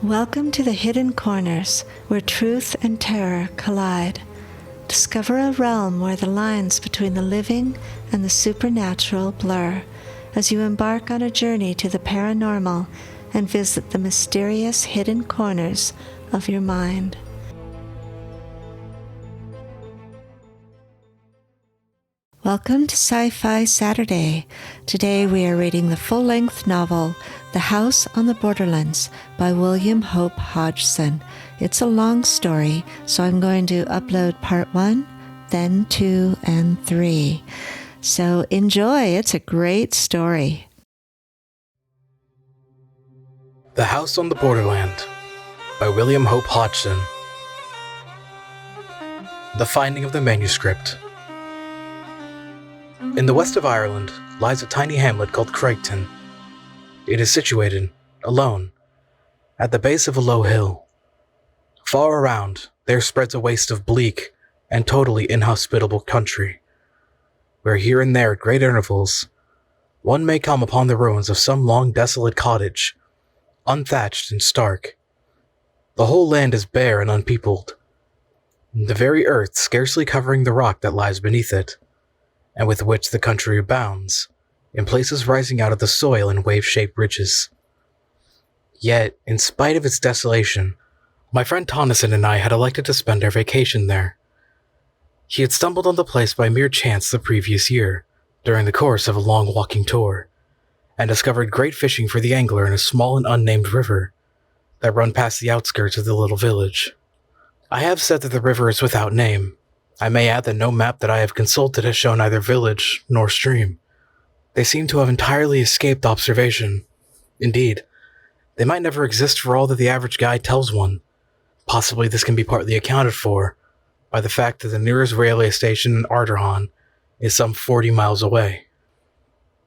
Welcome to the Hidden Corners, where truth and terror collide. Discover a realm where the lines between the living and the supernatural blur, as you embark on a journey to the paranormal and visit the mysterious hidden corners of your mind. Welcome to Sci Fi Saturday. Today we are reading the full-length novel, The House on the Borderlands by William Hope Hodgeson. It's a long story, so I'm going to upload part 1, then 2, and 3. So enjoy, it's a great story. The House on the Borderland by William Hope Hodgeson. The Finding of the Manuscript. In the west of Ireland lies a tiny hamlet called Crichton. It is situated, alone, at the base of a low hill. Far around, there spreads a waste of bleak and totally inhospitable country, where here and there at great intervals, one may come upon the ruins of some long desolate cottage, unthatched and stark. The whole land is bare and unpeopled, the very earth scarcely covering the rock that lies beneath it, and with which the country abounds, in places rising out of the soil in wave-shaped ridges. Yet, in spite of its desolation, my friend Tonneson and I had elected to spend our vacation there. He had stumbled on the place by mere chance the previous year, during the course of a long walking tour, and discovered great fishing for the angler in a small and unnamed river that run past the outskirts of the little village. I have said that the river is without name. I may add that no map that I have consulted has shown either village nor stream. They seem to have entirely escaped observation. Indeed, they might never exist for all that the average guide tells one. Possibly this can be partly accounted for by the fact that the nearest railway station in Arderhan is some 40 miles away.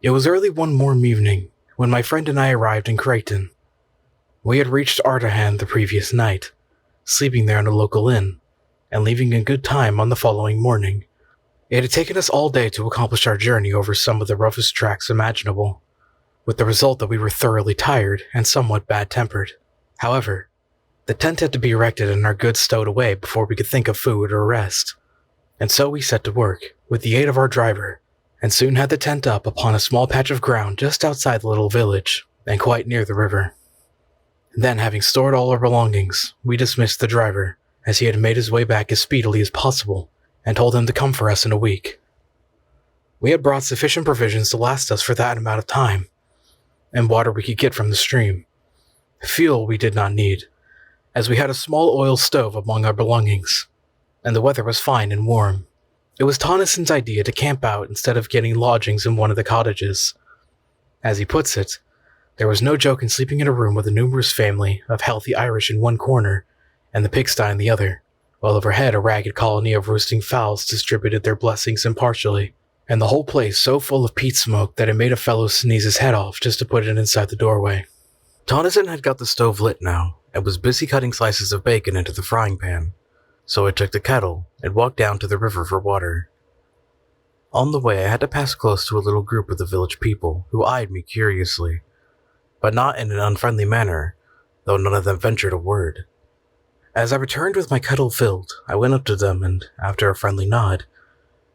It was early one warm evening when my friend and I arrived in Crichton. We had reached Arderhan the previous night, sleeping there in a local inn, and leaving in good time on the following morning. It had taken us all day to accomplish our journey over some of the roughest tracks imaginable, with the result that we were thoroughly tired and somewhat bad-tempered. However, the tent had to be erected and our goods stowed away before we could think of food or rest, and so we set to work, with the aid of our driver, and soon had the tent up upon a small patch of ground just outside the little village, and quite near the river. Then, having stored all our belongings, we dismissed the driver, as he had made his way back as speedily as possible, and told him to come for us in a week. We had brought sufficient provisions to last us for that amount of time, and water we could get from the stream. Fuel we did not need, as we had a small oil stove among our belongings, and the weather was fine and warm. It was Tonneson's idea to camp out instead of getting lodgings in one of the cottages. As he puts it, there was no joke in sleeping in a room with a numerous family of healthy Irish in one corner, and the pigsty in the other, while overhead a ragged colony of roosting fowls distributed their blessings impartially, and the whole place so full of peat smoke that it made a fellow sneeze his head off just to put it inside the doorway. Tonneson had got the stove lit now, and was busy cutting slices of bacon into the frying pan, so I took the kettle and walked down to the river for water. On the way I had to pass close to a little group of the village people who eyed me curiously, but not in an unfriendly manner, though none of them ventured a word. As I returned with my kettle filled, I went up to them and, after a friendly nod,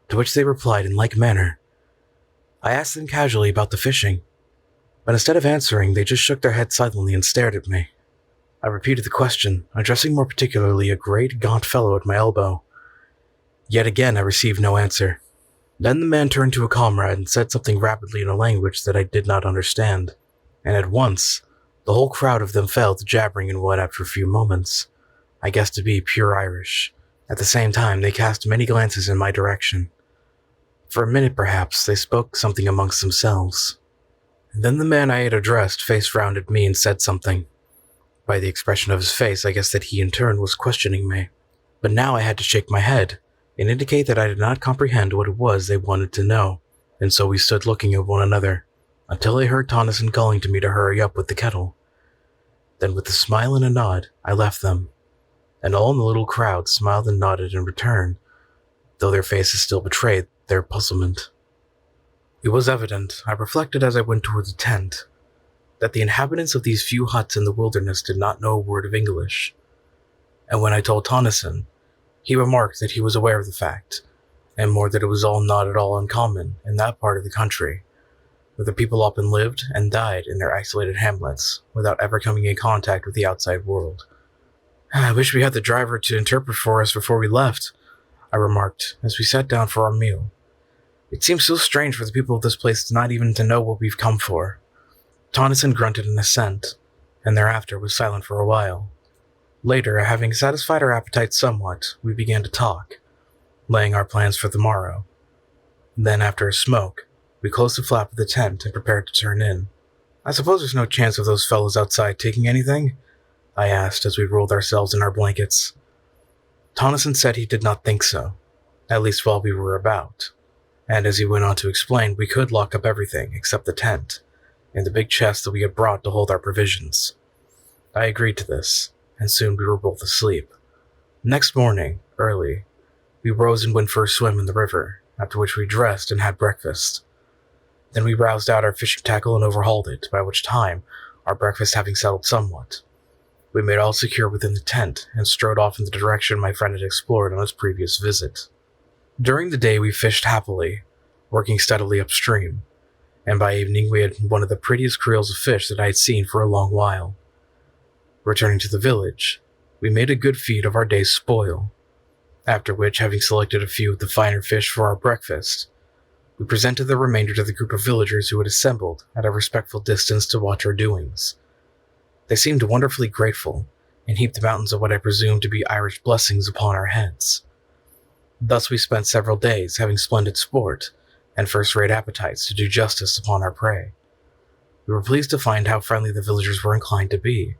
to which they replied in like manner, I asked them casually about the fishing, but instead of answering, they just shook their heads silently and stared at me. I repeated the question, addressing more particularly a great gaunt fellow at my elbow. Yet again I received no answer. Then the man turned to a comrade and said something rapidly in a language that I did not understand, and at once, the whole crowd of them fell to jabbering in what after a few moments I guessed to be pure Irish. At the same time, they cast many glances in my direction. For a minute, perhaps, they spoke something amongst themselves. And then the man I had addressed faced round at me and said something. By the expression of his face, I guessed that he in turn was questioning me. But now I had to shake my head and indicate that I did not comprehend what it was they wanted to know, and so we stood looking at one another, until I heard Tonneson calling to me to hurry up with the kettle. Then with a smile and a nod, I left them, and all in the little crowd smiled and nodded in return, though their faces still betrayed their puzzlement. It was evident, I reflected as I went toward the tent, that the inhabitants of these few huts in the wilderness did not know a word of English. And when I told Tonneson, he remarked that he was aware of the fact, and more that it was all not at all uncommon in that part of the country, where the people often lived and died in their isolated hamlets without ever coming in contact with the outside world. I wish we had the driver to interpret for us before we left, I remarked as we sat down for our meal. It seems so strange for the people of this place not even to know what we've come for. Tonneson grunted an assent, and thereafter was silent for a while. Later, having satisfied our appetites somewhat, we began to talk, laying our plans for the morrow. Then, after a smoke, we closed the flap of the tent and prepared to turn in. I suppose there's no chance of those fellows outside taking anything? I asked as we rolled ourselves in our blankets. Tonneson said he did not think so, at least while we were about, and as he went on to explain, we could lock up everything except the tent and the big chest that we had brought to hold our provisions. I agreed to this, and soon we were both asleep. Next morning, early, we rose and went for a swim in the river, after which we dressed and had breakfast. Then we roused out our fishing tackle and overhauled it, by which time, our breakfast having settled somewhat, we made all secure within the tent and strode off in the direction my friend had explored on his previous visit. During the day we fished happily, working steadily upstream, and by evening we had one of the prettiest creels of fish that I had seen for a long while. Returning to the village, we made a good feed of our day's spoil, after which, having selected a few of the finer fish for our breakfast, we presented the remainder to the group of villagers who had assembled at a respectful distance to watch our doings. They seemed wonderfully grateful, and heaped mountains of what I presumed to be Irish blessings upon our heads. Thus we spent several days having splendid sport and first-rate appetites to do justice upon our prey. We were pleased to find how friendly the villagers were inclined to be,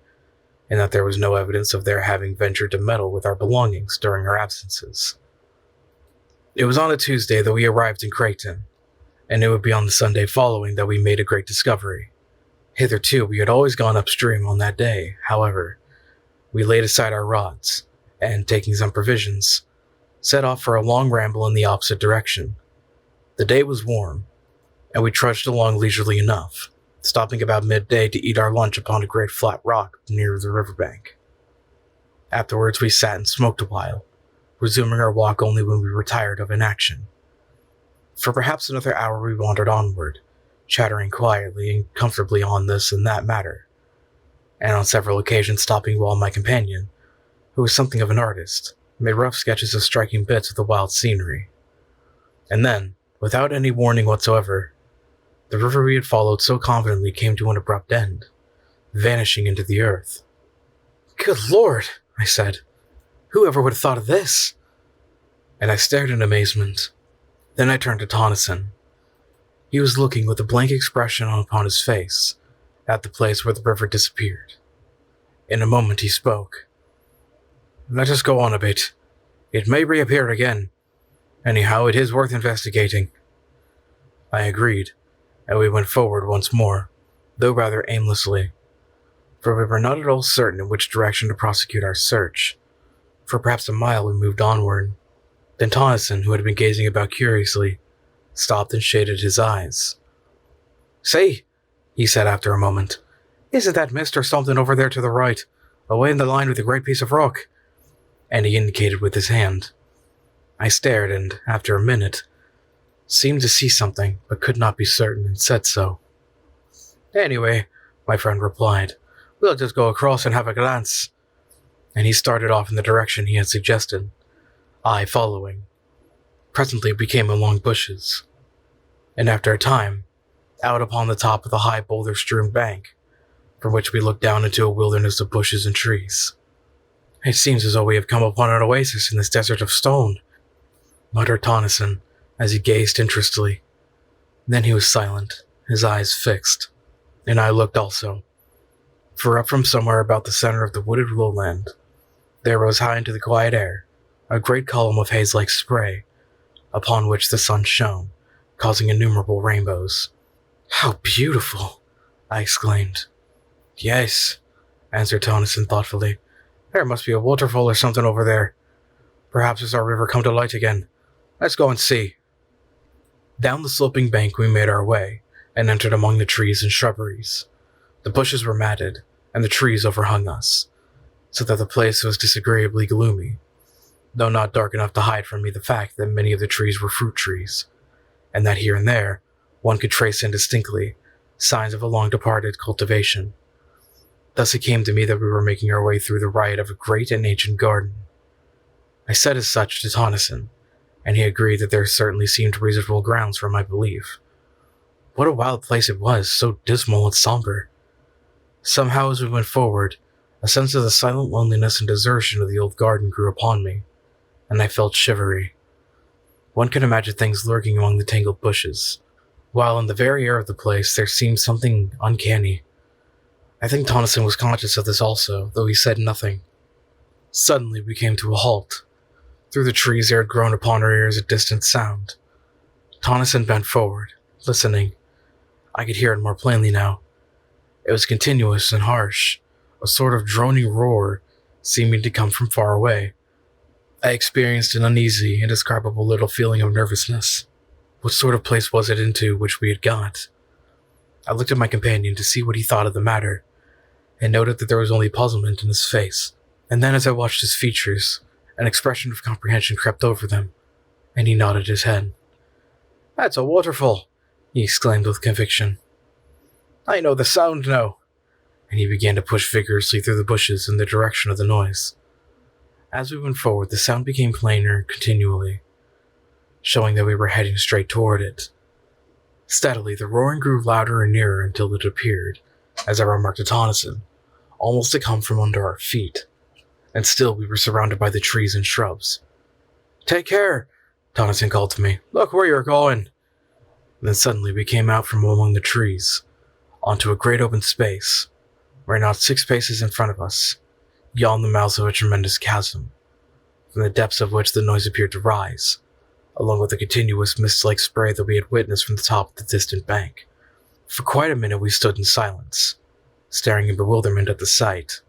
and that there was no evidence of their having ventured to meddle with our belongings during our absences. It was on a Tuesday that we arrived in Creighton, and it would be on the Sunday following that we made a great discovery. Hitherto, we had always gone upstream on that day. However, we laid aside our rods, and taking some provisions, set off for a long ramble in the opposite direction. The day was warm, and we trudged along leisurely enough, stopping about midday to eat our lunch upon a great flat rock near the riverbank. Afterwards, we sat and smoked a while, resuming our walk only when we were tired of inaction. For perhaps another hour we wandered onward, chattering quietly and comfortably on this and that matter, and on several occasions stopping while my companion, who was something of an artist, made rough sketches of striking bits of the wild scenery. And then, without any warning whatsoever, the river we had followed so confidently came to an abrupt end, vanishing into the earth. "Good Lord," I said. "Whoever would have thought of this?" And I stared in amazement. Then I turned to Tonneson. He was looking with a blank expression upon his face at the place where the river disappeared. In a moment he spoke. "Let us go on a bit. It may reappear again. Anyhow, it is worth investigating." I agreed, and we went forward once more, though rather aimlessly, for we were not at all certain in which direction to prosecute our search. For perhaps a mile we moved onward. Then Tonneson, who had been gazing about curiously, stopped and shaded his eyes. "See," he said after a moment, "isn't that mist or something over there to the right, away in the line with a great piece of rock?" And he indicated with his hand. I stared and, after a minute, seemed to see something, but could not be certain, and said so. "Anyway," my friend replied, "we'll just go across and have a glance." And he started off in the direction he had suggested, I following. Presently we came among bushes, and after a time, out upon the top of the high boulder-strewn bank, from which we looked down into a wilderness of bushes and trees. "It seems as though we have come upon an oasis in this desert of stone," muttered Tonneson, as he gazed interestedly. Then he was silent, his eyes fixed, and I looked also. For up from somewhere about the center of the wooded lowland, there rose high into the quiet air a great column of haze-like spray, upon which the sun shone, causing innumerable rainbows. "How beautiful!" I exclaimed. "Yes," answered Tonneson thoughtfully. "There must be a waterfall or something over there. Perhaps it's our river come to light again. Let's go and see." Down the sloping bank we made our way, and entered among the trees and shrubberies, The bushes were matted, and the trees overhung us, so that the place was disagreeably gloomy, though not dark enough to hide from me the fact that many of the trees were fruit trees, and that here and there one could trace indistinctly signs of a long-departed cultivation. Thus it came to me that we were making our way through the riot of a great and ancient garden. I said as such to Tonneson, and he agreed that there certainly seemed reasonable grounds for my belief. What a wild place it was, so dismal and somber. Somehow as we went forward, a sense of the silent loneliness and desertion of the old garden grew upon me, and I felt shivery. One could imagine things lurking among the tangled bushes, while in the very air of the place there seemed something uncanny. I think Tonneson was conscious of this also, though he said nothing. Suddenly we came to a halt. Through the trees there had grown upon our ears a distant sound. Tonneson bent forward, listening. I could hear it more plainly now. It was continuous and harsh, a sort of droning roar, seeming to come from far away. I experienced an uneasy, indescribable little feeling of nervousness. What sort of place was it into which we had got? I looked at my companion to see what he thought of the matter, and noted that there was only puzzlement in his face. And then as I watched his features, an expression of comprehension crept over them, and he nodded his head. "That's a waterfall," he exclaimed with conviction. "I know the sound now." And he began to push vigorously through the bushes in the direction of the noise. As we went forward, the sound became plainer continually, showing that we were heading straight toward it. Steadily, the roaring grew louder and nearer until it appeared, as I remarked to Tonneson, almost to come from under our feet. And still we were surrounded by the trees and shrubs. "Take care," Tonneson called to me. "Look where you're going." And then suddenly we came out from among the trees, onto a great open space, where not 6 paces in front of us yawned the mouth of a tremendous chasm, from the depths of which the noise appeared to rise, along with the continuous mist-like spray that we had witnessed from the top of the distant bank. For quite a minute we stood in silence, staring in bewilderment at the sight.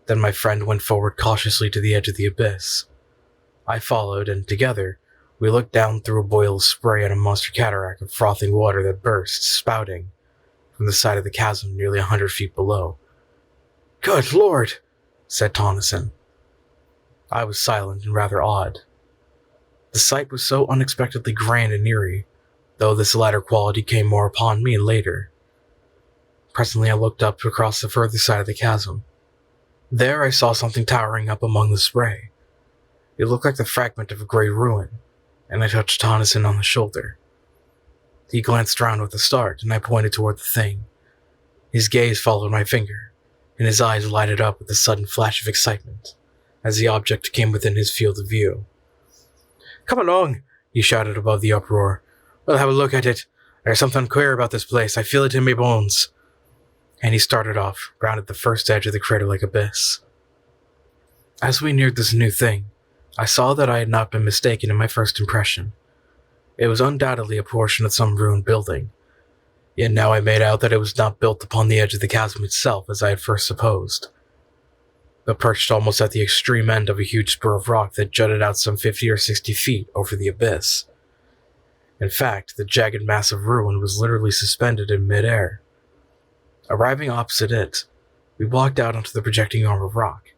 Then my friend went forward cautiously to the edge of the abyss. I followed, and together we looked down through a boil of spray at a monster cataract of frothing water that burst, spouting, from the side of the chasm nearly 100 feet below. "Good Lord!" said Tonneson. I was silent and rather awed. The sight was so unexpectedly grand and eerie, though this latter quality came more upon me later. Presently I looked up across the further side of the chasm. There I saw something towering up among the spray. It looked like the fragment of a great ruin, and I touched Tonneson on the shoulder. He glanced round with a start, and I pointed toward the thing. His gaze followed my finger, and his eyes lighted up with a sudden flash of excitement, as the object came within his field of view. "Come along," he shouted above the uproar. "We'll have a look at it. There's something queer about this place. I feel it in my bones." And he started off, round at the first edge of the crater-like abyss. As we neared this new thing, I saw that I had not been mistaken in my first impression. It was undoubtedly a portion of some ruined building, yet now I made out that it was not built upon the edge of the chasm itself as I had first supposed, but perched almost at the extreme end of a huge spur of rock that jutted out some 50 or 60 feet over the abyss. In fact, the jagged mass of ruin was literally suspended in mid-air. Arriving opposite it, we walked out onto the projecting arm of rock,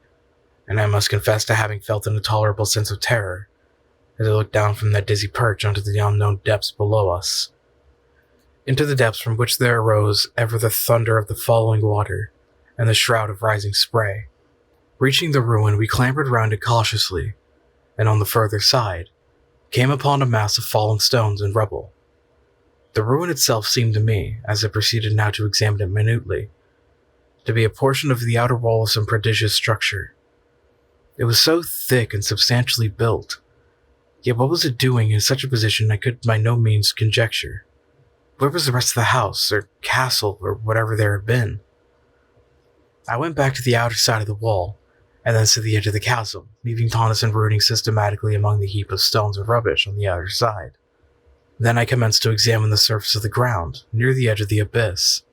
and I must confess to having felt an intolerable sense of terror as I looked down from that dizzy perch onto the unknown depths below us, into the depths from which there arose ever the thunder of the falling water and the shroud of rising spray. Reaching the ruin, we clambered round it cautiously, and on the further side, came upon a mass of fallen stones and rubble. The ruin itself seemed to me, as I proceeded now to examine it minutely, to be a portion of the outer wall of some prodigious structure. It was so thick and substantially built, yet what was it doing in such a position I could by no means conjecture. Where was the rest of the house, or castle, or whatever there had been? I went back to the outer side of the wall, and then to the edge of the chasm, leaving Tonneson rooting systematically among the heap of stones and rubbish on the outer side. Then I commenced to examine the surface of the ground, near the edge of the abyss,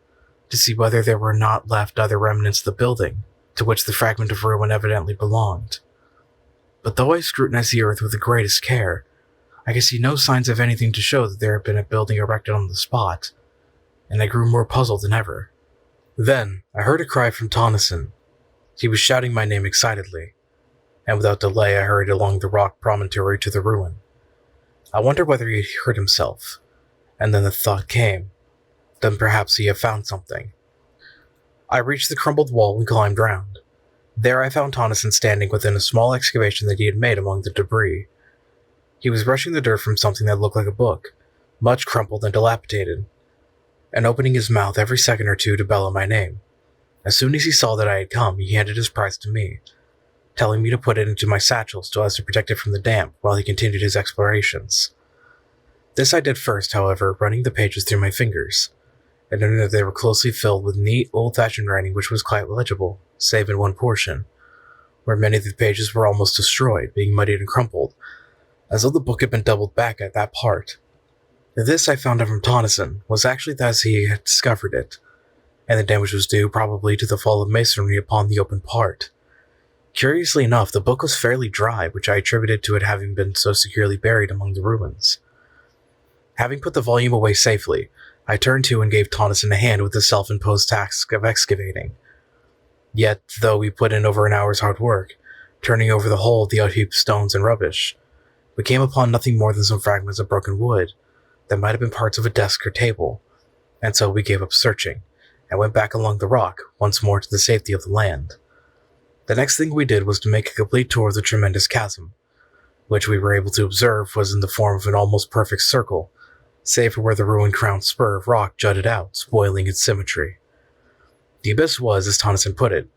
to see whether there were not left other remnants of the building, to which the fragment of ruin evidently belonged. But though I scrutinized the earth with the greatest care, I could see no signs of anything to show that there had been a building erected on the spot, and I grew more puzzled than ever. Then, I heard a cry from Tonneson. He was shouting my name excitedly, and without delay I hurried along the rock promontory to the ruin. I wondered whether he had hurt himself, and then the thought came. Then perhaps he had found something. I reached the crumbled wall and climbed round. There I found Tonneson standing within a small excavation that he had made among the debris. He was brushing the dirt from something that looked like a book, much crumpled and dilapidated, and opening his mouth every second or two to bellow my name. As soon as he saw that I had come, he handed his prize to me, telling me to put it into my satchel so as to protect it from the damp while he continued his explorations. This I did first, however, running the pages through my fingers, and noting that they were closely filled with neat, old-fashioned writing which was quite legible, save in one portion, where many of the pages were almost destroyed, being muddied and crumpled, as though the book had been doubled back at that part. This, I found out from Tonneson, was actually as he had discovered it, and the damage was due probably to the fall of masonry upon the open part. Curiously enough, the book was fairly dry, which I attributed to it having been so securely buried among the ruins. Having put the volume away safely, I turned to and gave Tonneson a hand with the self-imposed task of excavating. Yet, though we put in over an hour's hard work, turning over the whole of the out-heaped stones and rubbish, we came upon nothing more than some fragments of broken wood that might have been parts of a desk or table, and so we gave up searching, and went back along the rock, once more to the safety of the land. The next thing we did was to make a complete tour of the tremendous chasm, which we were able to observe was in the form of an almost perfect circle, save for where the ruin-crowned spur of rock jutted out, spoiling its symmetry. The abyss was, as Tonneson put it,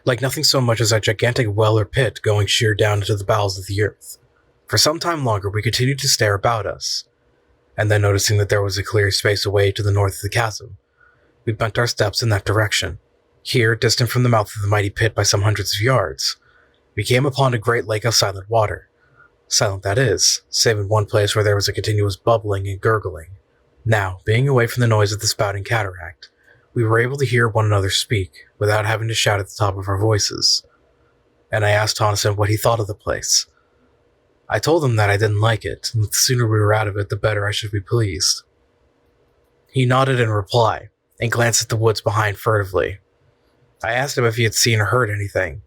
like nothing so much as a gigantic well or pit going sheer down into the bowels of the earth. For some time longer we continued to stare about us, and then noticing that there was a clear space away to the north of the chasm, we bent our steps in that direction. Here, distant from the mouth of the mighty pit by some hundreds of yards, we came upon a great lake of silent water. Silent, that is, save in one place where there was a continuous bubbling and gurgling. Now, being away from the noise of the spouting cataract, we were able to hear one another speak, without having to shout at the top of our voices. And I asked Tonneson what he thought of the place. I told him that I didn't like it, and the sooner we were out of it, the better I should be pleased. He nodded in reply, and glanced at the woods behind furtively. I asked him if he had seen or heard anything.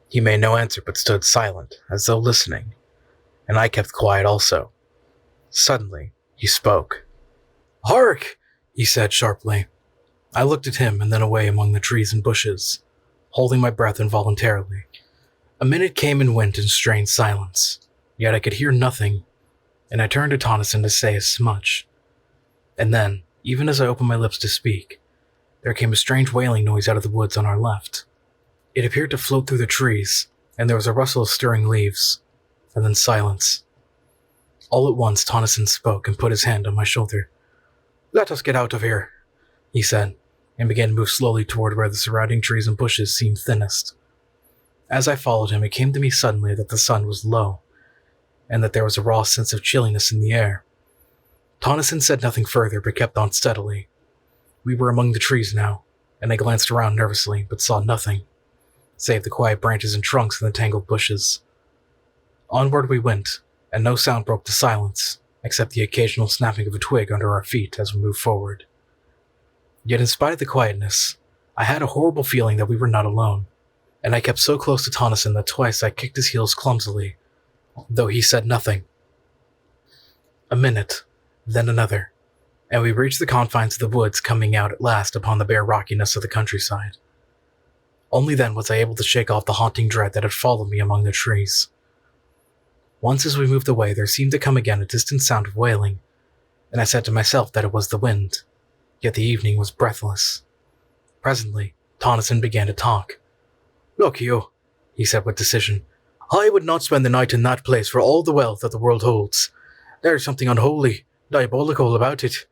He made no answer but stood silent, as though listening, and I kept quiet also. Suddenly, he spoke. "Hark!" he said sharply. I looked at him and then away among the trees and bushes, holding my breath involuntarily. A minute came and went in strained silence, yet I could hear nothing, and I turned to Tonneson to say as much. And then, even as I opened my lips to speak, there came a strange wailing noise out of the woods on our left. It appeared to float through the trees, and there was a rustle of stirring leaves, and then silence. All at once Tonneson spoke and put his hand on my shoulder. "Let us get out of here," he said, and began to move slowly toward where the surrounding trees and bushes seemed thinnest. As I followed him, it came to me suddenly that the sun was low, and that there was a raw sense of chilliness in the air. Tonneson said nothing further, but kept on steadily. We were among the trees now, and I glanced around nervously, but saw nothing, save the quiet branches and trunks in the tangled bushes. Onward we went, and no sound broke the silence, except the occasional snapping of a twig under our feet as we moved forward. Yet in spite of the quietness, I had a horrible feeling that we were not alone, and I kept so close to Tonneson that twice I kicked his heels clumsily, though he said nothing. A minute, then another, and we reached the confines of the woods, coming out at last upon the bare rockiness of the countryside. Only then was I able to shake off the haunting dread that had followed me among the trees. Once as we moved away, there seemed to come again a distant sound of wailing, and I said to myself that it was the wind, yet the evening was breathless. Presently, Tonneson began to talk. "Look you," he said with decision, "I would not spend the night in that place for all the wealth that the world holds. There is something unholy, diabolical about it.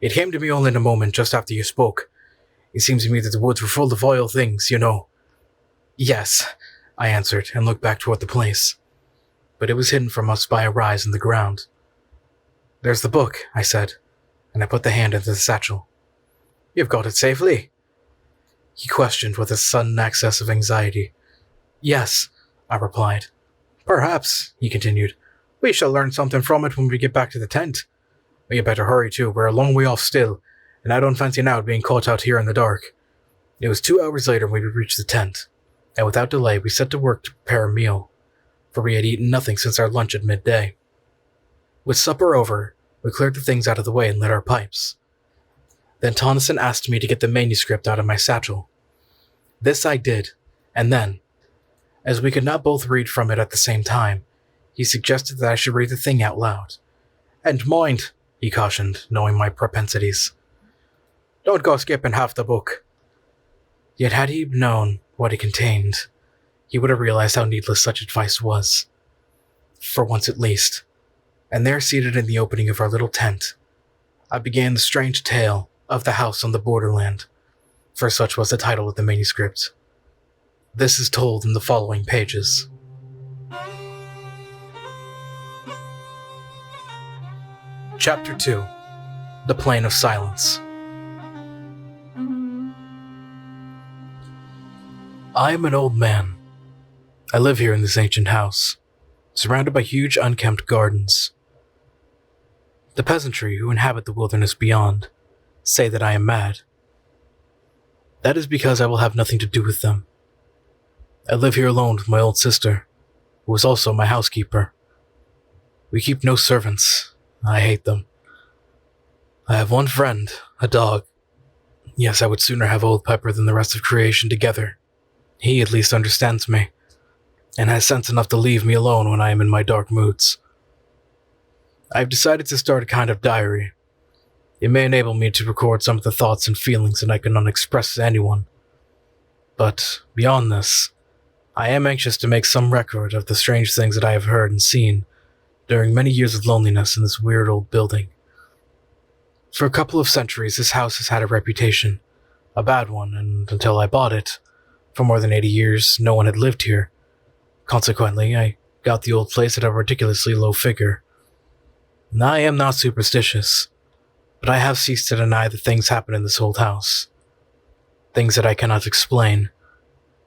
It came to me all in a moment just after you spoke. It seems to me that the woods were full of vile things, you know." "Yes," I answered, and looked back toward the place. But it was hidden from us by a rise in the ground. "There's the book," I said, and I put the hand into the satchel. "You've got it safely?" He questioned with a sudden access of anxiety. "Yes," I replied. "Perhaps," he continued, "we shall learn something from it when we get back to the tent. But you better hurry too, we're a long way off still, and I don't fancy now being caught out here in the dark. It was 2 hours later when we reached the tent, and without delay we set to work to prepare a meal, for we had eaten nothing since our lunch at midday. With supper over, we cleared the things out of the way and lit our pipes. Then Tonneson asked me to get the manuscript out of my satchel. This I did, and then, as we could not both read from it at the same time, he suggested that I should read the thing out loud. "And mind," he cautioned, knowing my propensities, "don't go skipping half the book." Yet had he known what it contained, he would have realized how needless such advice was. For once at least, and there seated in the opening of our little tent, I began the strange tale of the House on the Borderland, for such was the title of the manuscript. This is told in the following pages. Chapter 2. The Plane of Silence. I am an old man. I live here in this ancient house, surrounded by huge unkempt gardens. The peasantry who inhabit the wilderness beyond say that I am mad. That is because I will have nothing to do with them. I live here alone with my old sister, who is also my housekeeper. We keep no servants. I hate them. I have one friend, a dog. Yes, I would sooner have Old Pepper than the rest of creation together. He at least understands me, and has sense enough to leave me alone when I am in my dark moods. I have decided to start a kind of diary. It may enable me to record some of the thoughts and feelings that I cannot express to anyone. But beyond this, I am anxious to make some record of the strange things that I have heard and seen during many years of loneliness in this weird old building. For a couple of centuries, this house has had a reputation, a bad one, and until I bought it, for more than 80 years, no one had lived here. Consequently, I got the old place at a ridiculously low figure. And I am not superstitious, but I have ceased to deny that things happen in this old house. Things that I cannot explain,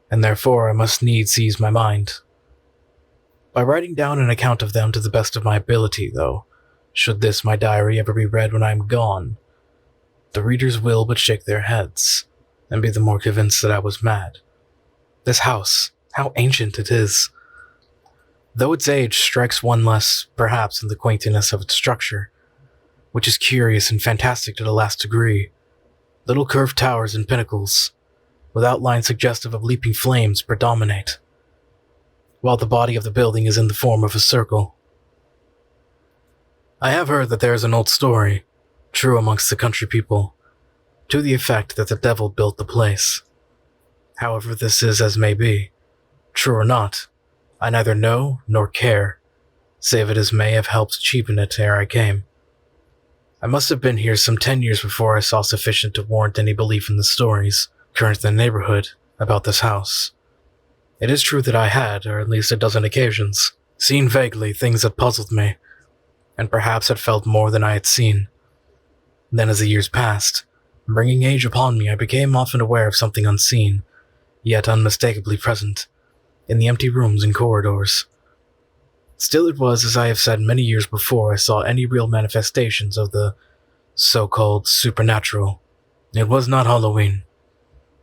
and therefore I must needs ease my mind. By writing down an account of them to the best of my ability, though, should this my diary ever be read when I am gone, the readers will but shake their heads, and be the more convinced that I was mad. This house, how ancient it is! Though its age strikes one less, perhaps, in the quaintness of its structure, which is curious and fantastic to the last degree. Little curved towers and pinnacles, with outlines suggestive of leaping flames, predominate, while the body of the building is in the form of a circle. I have heard that there is an old story, true amongst the country people, to the effect that the devil built the place. However this is as may be, true or not, I neither know nor care, save it as may have helped cheapen it ere I came. I must have been here some 10 years before I saw sufficient to warrant any belief in the stories current in the neighborhood about this house. It is true that I had, or at least a dozen occasions, seen vaguely things that puzzled me, and perhaps had felt more than I had seen. Then as the years passed, bringing age upon me, I became often aware of something unseen, yet unmistakably present, in the empty rooms and corridors. Still it was, as I have said many years before I saw any real manifestations of the so-called supernatural. It was not Halloween.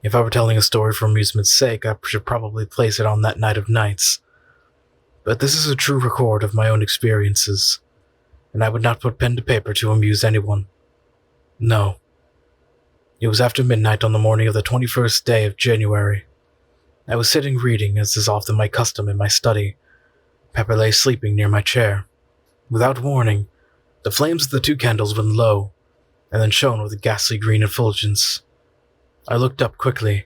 If I were telling a story for amusement's sake, I should probably place it on that night of nights. But this is a true record of my own experiences, and I would not put pen to paper to amuse anyone. No. It was after midnight on the morning of the 21st day of January. I was sitting reading, as is often my custom, in my study. Pepper lay sleeping near my chair. Without warning, the flames of the 2 candles went low, and then shone with a ghastly green effulgence. I looked up quickly,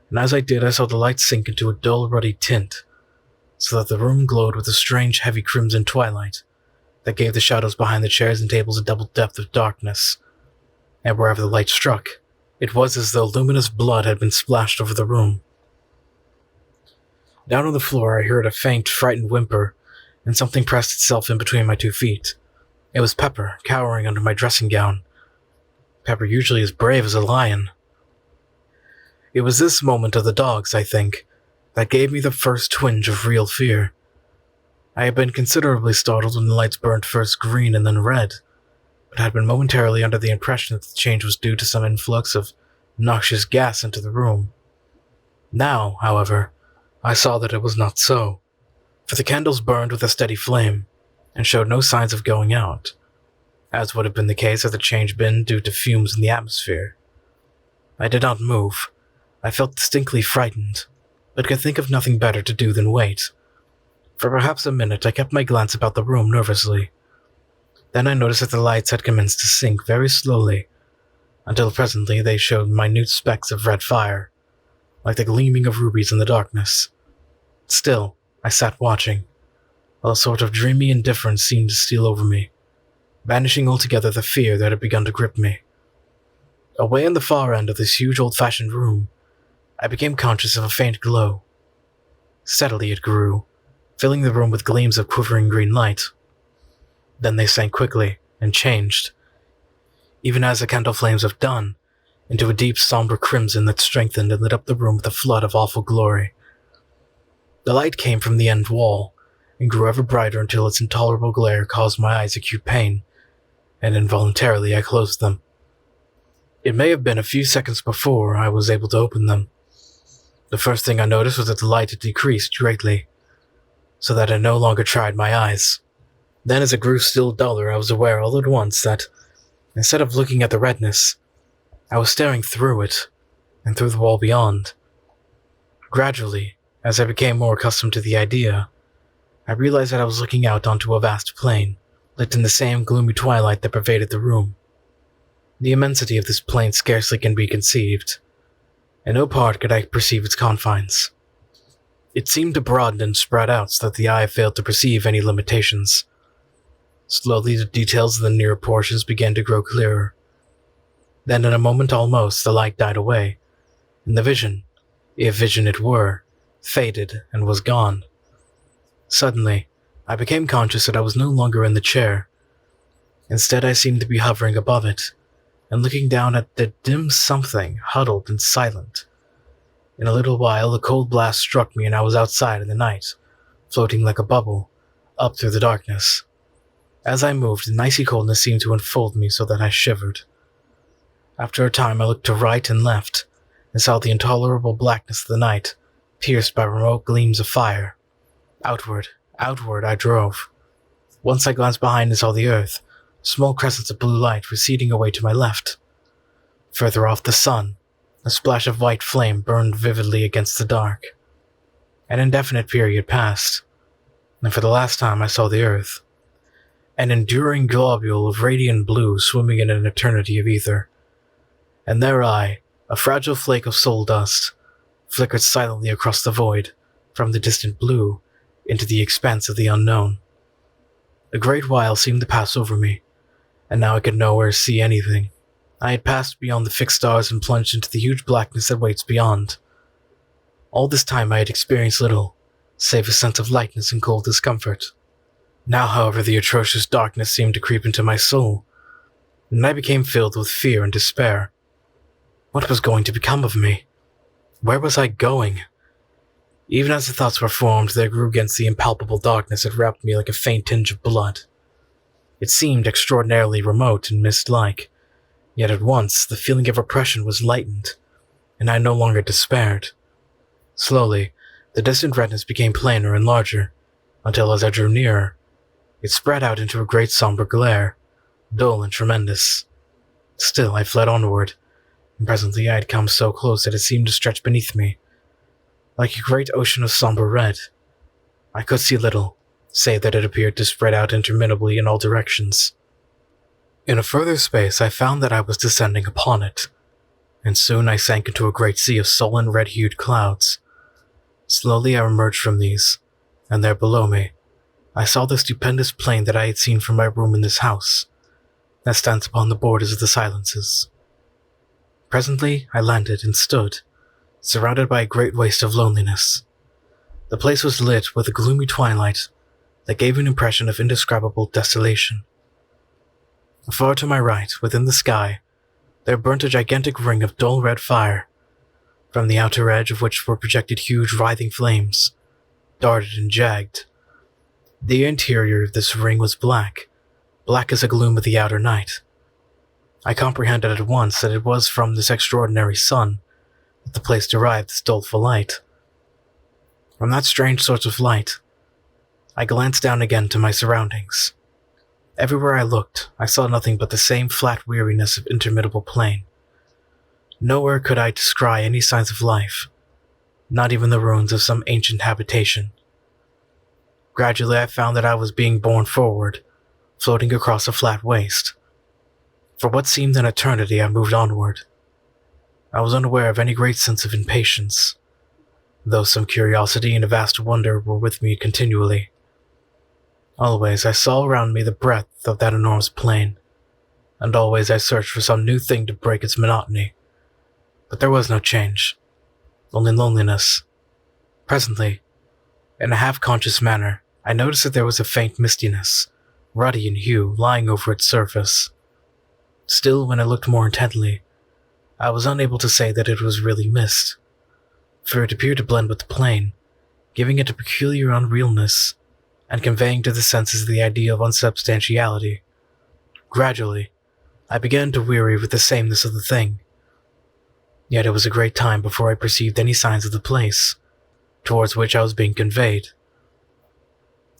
and as I did I saw the light sink into a dull ruddy tint, so that the room glowed with a strange heavy crimson twilight that gave the shadows behind the chairs and tables a double depth of darkness, and wherever the light struck, it was as though luminous blood had been splashed over the room. Down on the floor I heard a faint, frightened whimper, and something pressed itself in between my 2 feet. It was Pepper, cowering under my dressing gown. Pepper usually as brave as a lion. It was this moment of the dog's, I think, that gave me the first twinge of real fear. I had been considerably startled when the lights burned first green and then red, but had been momentarily under the impression that the change was due to some influx of noxious gas into the room. Now, however, I saw that it was not so, for the candles burned with a steady flame and showed no signs of going out, as would have been the case had the change been due to fumes in the atmosphere. I did not move. I felt distinctly frightened, but could think of nothing better to do than wait. For perhaps a minute I kept my glance about the room nervously. Then I noticed that the lights had commenced to sink very slowly, until presently they showed minute specks of red fire, like the gleaming of rubies in the darkness. Still, I sat watching, while a sort of dreamy indifference seemed to steal over me, banishing altogether the fear that had begun to grip me. Away in the far end of this huge old-fashioned room, I became conscious of a faint glow. Steadily it grew, filling the room with gleams of quivering green light. Then they sank quickly and changed, even as the candle flames have done, into a deep somber crimson that strengthened and lit up the room with a flood of awful glory. The light came from the end wall, and grew ever brighter until its intolerable glare caused my eyes acute pain, and involuntarily I closed them. It may have been a few seconds before I was able to open them. The first thing I noticed was that the light had decreased greatly, so that I no longer tried my eyes. Then as it grew still duller, I was aware all at once that, instead of looking at the redness, I was staring through it, and through the wall beyond. Gradually, as I became more accustomed to the idea, I realized that I was looking out onto a vast plain, lit in the same gloomy twilight that pervaded the room. The immensity of this plain scarcely can be conceived. In no part could I perceive its confines. It seemed to broaden and spread out so that the eye failed to perceive any limitations. Slowly the details of the nearer portions began to grow clearer. Then in a moment almost the light died away, and the vision, if vision it were, faded and was gone. Suddenly, I became conscious that I was no longer in the chair. Instead, I seemed to be hovering above it, and looking down at the dim something huddled and silent. In a little while, a cold blast struck me and I was outside in the night, floating like a bubble, up through the darkness. As I moved, an icy coldness seemed to enfold me so that I shivered. After a time, I looked to right and left, and saw the intolerable blackness of the night, pierced by remote gleams of fire. Outward I drove. Once I glanced behind and saw the earth, small crescents of blue light receding away to my left. Further off, the sun, a splash of white flame burned vividly against the dark. An indefinite period passed, and for the last time I saw the earth, an enduring globule of radiant blue swimming in an eternity of ether. And there I, a fragile flake of soul dust, flickered silently across the void, from the distant blue into the expanse of the unknown. A great while seemed to pass over me, and now I could nowhere see anything. I had passed beyond the fixed stars and plunged into the huge blackness that waits beyond. All this time I had experienced little, save a sense of lightness and cold discomfort. Now, however, the atrocious darkness seemed to creep into my soul, and I became filled with fear and despair. What was going to become of me? Where was I going? Even as the thoughts were formed, there grew against the impalpable darkness that wrapped me like a faint tinge of blood. It seemed extraordinarily remote and mist-like, yet at once the feeling of oppression was lightened, and I no longer despaired. Slowly, the distant redness became plainer and larger, until as I drew nearer, it spread out into a great somber glare, dull and tremendous. Still I fled onward, and presently I had come so close that it seemed to stretch beneath me, like a great ocean of somber red. I could see little, save that it appeared to spread out interminably in all directions. In a further space I found that I was descending upon it, and soon I sank into a great sea of sullen red-hued clouds. Slowly I emerged from these, and there below me, I saw the stupendous plain that I had seen from my room in this house, that stands upon the borders of the silences. Presently I landed and stood, surrounded by a great waste of loneliness. The place was lit with a gloomy twilight that gave an impression of indescribable desolation. Far to my right, within the sky, there burnt a gigantic ring of dull red fire, from the outer edge of which were projected huge writhing flames, darted and jagged. The interior of this ring was black as the gloom of the outer night. I comprehended at once that it was from this extraordinary sun that the place derived its doleful light. From that strange source of light, I glanced down again to my surroundings. Everywhere I looked, I saw nothing but the same flat weariness of interminable plain. Nowhere could I descry any signs of life, not even the ruins of some ancient habitation. Gradually, I found that I was being borne forward, floating across a flat waste. For what seemed an eternity, I moved onward. I was unaware of any great sense of impatience, though some curiosity and a vast wonder were with me continually. Always I saw around me the breadth of that enormous plain, and always I searched for some new thing to break its monotony. But there was no change, only loneliness. Presently, in a half-conscious manner, I noticed that there was a faint mistiness, ruddy in hue, lying over its surface. Still, when I looked more intently, I was unable to say that it was really mist, for it appeared to blend with the plain, giving it a peculiar unrealness, and conveying to the senses the idea of unsubstantiality. Gradually, I began to weary with the sameness of the thing. Yet it was a great time before I perceived any signs of the place, towards which I was being conveyed.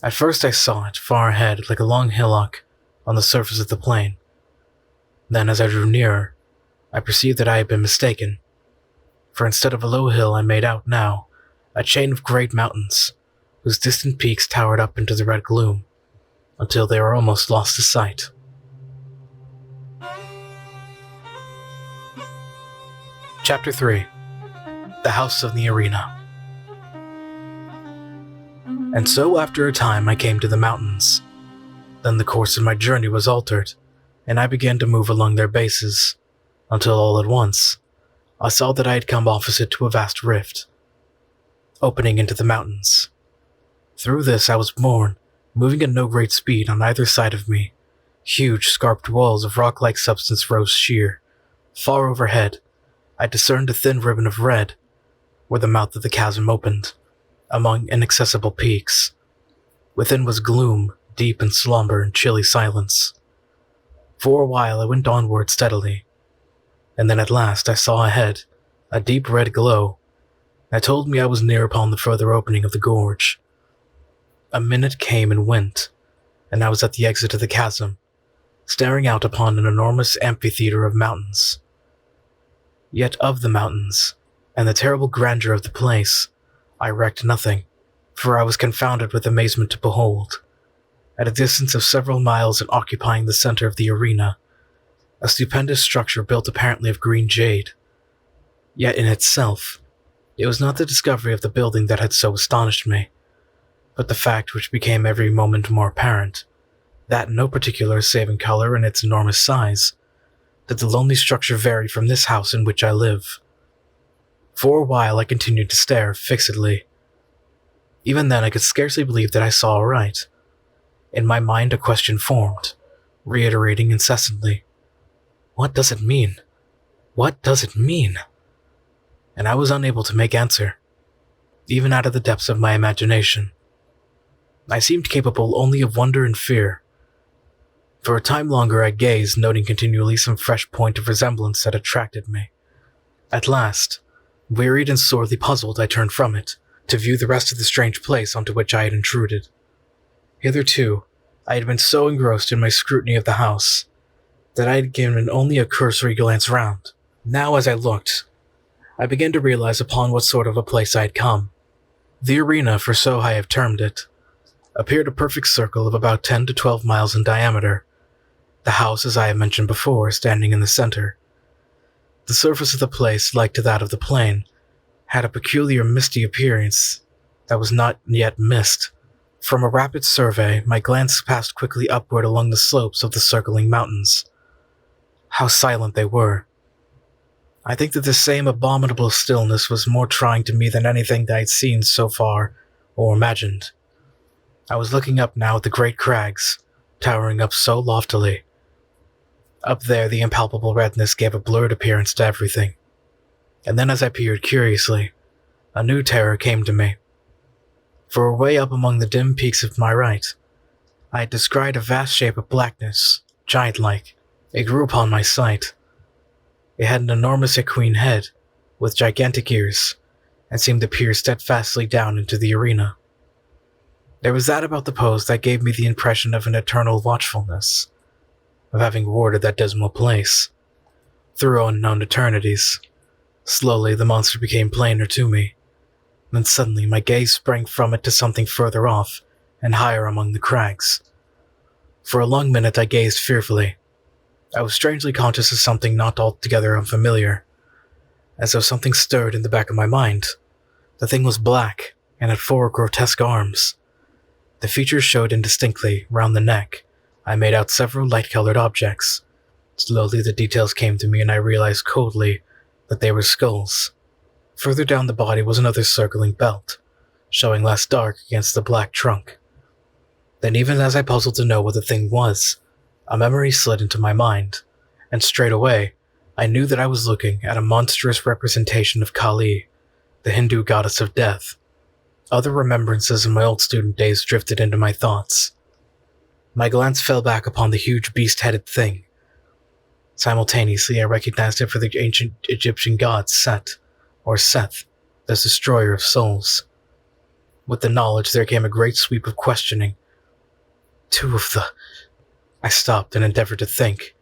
At first I saw it, far ahead, like a long hillock, on the surface of the plain. Then, as I drew nearer, I perceived that I had been mistaken, for instead of a low hill I made out now a chain of great mountains, whose distant peaks towered up into the red gloom, until they were almost lost to sight. Chapter 3. The House of the Arena. And so after a time I came to the mountains. Then the course of my journey was altered, and I began to move along their bases, until all at once I saw that I had come opposite to a vast rift, opening into the mountains. Through this I was borne, moving at no great speed on either side of me. Huge scarped walls of rock-like substance rose sheer. Far overhead, I discerned a thin ribbon of red, where the mouth of the chasm opened, among inaccessible peaks. Within was gloom, deep in slumber and chilly silence. For a while I went onward steadily, and then at last I saw ahead a deep red glow that told me I was near upon the further opening of the gorge. A minute came and went, and I was at the exit of the chasm, staring out upon an enormous amphitheater of mountains. Yet of the mountains, and the terrible grandeur of the place, I recked nothing, for I was confounded with amazement to behold, at a distance of several miles and occupying the center of the arena, a stupendous structure built apparently of green jade. Yet in itself, it was not the discovery of the building that had so astonished me, but the fact which became every moment more apparent, that in no particular save in color and its enormous size, did the lonely structure vary from this house in which I live. For a while I continued to stare fixedly. Even then I could scarcely believe that I saw aright. In my mind a question formed, reiterating incessantly, "What does it mean? What does it mean?" And I was unable to make answer, even out of the depths of my imagination. I seemed capable only of wonder and fear. For a time longer I gazed, noting continually some fresh point of resemblance that attracted me. At last, wearied and sorely puzzled, I turned from it, to view the rest of the strange place onto which I had intruded. Hitherto, I had been so engrossed in my scrutiny of the house, that I had given only a cursory glance round. Now as I looked, I began to realize upon what sort of a place I had come. The arena, for so I have termed it, appeared a perfect circle of about 10 to 12 miles in diameter, the house, as I have mentioned before, standing in the center. The surface of the place, like to that of the plain, had a peculiar misty appearance that was not yet mist. From a rapid survey, my glance passed quickly upward along the slopes of the circling mountains. How silent they were! I think that the same abominable stillness was more trying to me than anything that I had seen so far or imagined. I was looking up now at the great crags, towering up so loftily. Up there the impalpable redness gave a blurred appearance to everything. And then as I peered curiously, a new terror came to me. For away up among the dim peaks of my right, I had descried a vast shape of blackness, giant-like, It grew upon my sight. It had an enormous equine head, with gigantic ears, and seemed to peer steadfastly down into the arena. There was that about the pose that gave me the impression of an eternal watchfulness, of having warded that dismal place through unknown eternities. Slowly, the monster became plainer to me. Then suddenly, my gaze sprang from it to something further off and higher among the crags. For a long minute, I gazed fearfully. I was strangely conscious of something not altogether unfamiliar, as though something stirred in the back of my mind. The thing was black and had 4 grotesque arms. The features showed indistinctly round the neck. I made out several light-colored objects. Slowly the details came to me and I realized coldly that they were skulls. Further down the body was another circling belt, showing less dark against the black trunk. Then even as I puzzled to know what the thing was, a memory slid into my mind, and straight away, I knew that I was looking at a monstrous representation of Kali, the Hindu goddess of death. Other remembrances of my old student days drifted into my thoughts. My glance fell back upon the huge beast-headed thing. Simultaneously, I recognized it for the ancient Egyptian god Set, or Seth, the destroyer of souls. With the knowledge, there came a great sweep of questioning. I stopped and endeavored to think.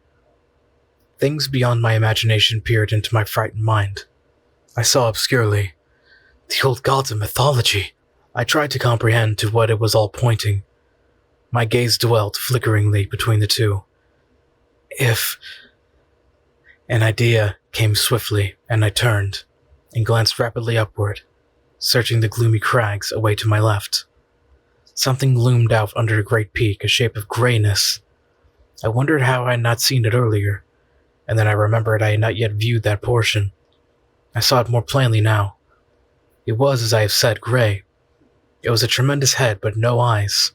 Things beyond my imagination peered into my frightened mind. I saw obscurely. The old gods of mythology. I tried to comprehend to what it was all pointing. My gaze dwelt flickeringly between the two. An idea came swiftly, and I turned and glanced rapidly upward, searching the gloomy crags away to my left. Something loomed out under a great peak, a shape of grayness. I wondered how I had not seen it earlier, and then I remembered I had not yet viewed that portion. I saw it more plainly now. It was, as I have said, gray. It was a tremendous head, but no eyes.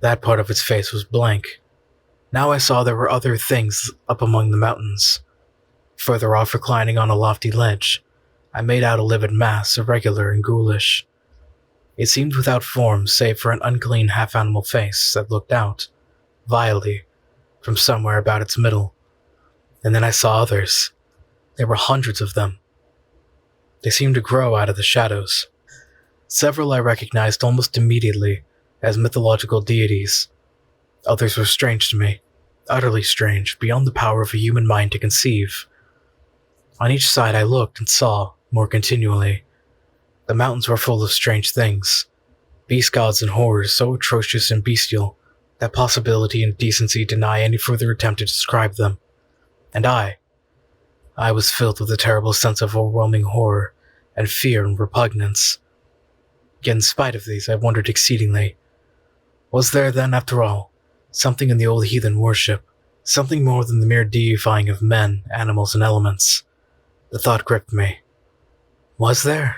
That part of its face was blank. Now I saw there were other things up among the mountains. Further off, reclining on a lofty ledge, I made out a livid mass, irregular and ghoulish. It seemed without form, save for an unclean half-animal face that looked out, vilely, from somewhere about its middle. And then I saw others. There were hundreds of them. They seemed to grow out of the shadows. Several I recognized almost immediately as mythological deities. Others were strange to me, utterly strange, beyond the power of a human mind to conceive. On each side I looked and saw, more continually. The mountains were full of strange things, beast gods and horrors so atrocious and bestial that possibility and decency deny any further attempt to describe them. And I was filled with a terrible sense of overwhelming horror and fear and repugnance. Yet in spite of these, I wondered exceedingly. Was there then, after all, something in the old heathen worship, something more than the mere deifying of men, animals, and elements? The thought gripped me. Was there?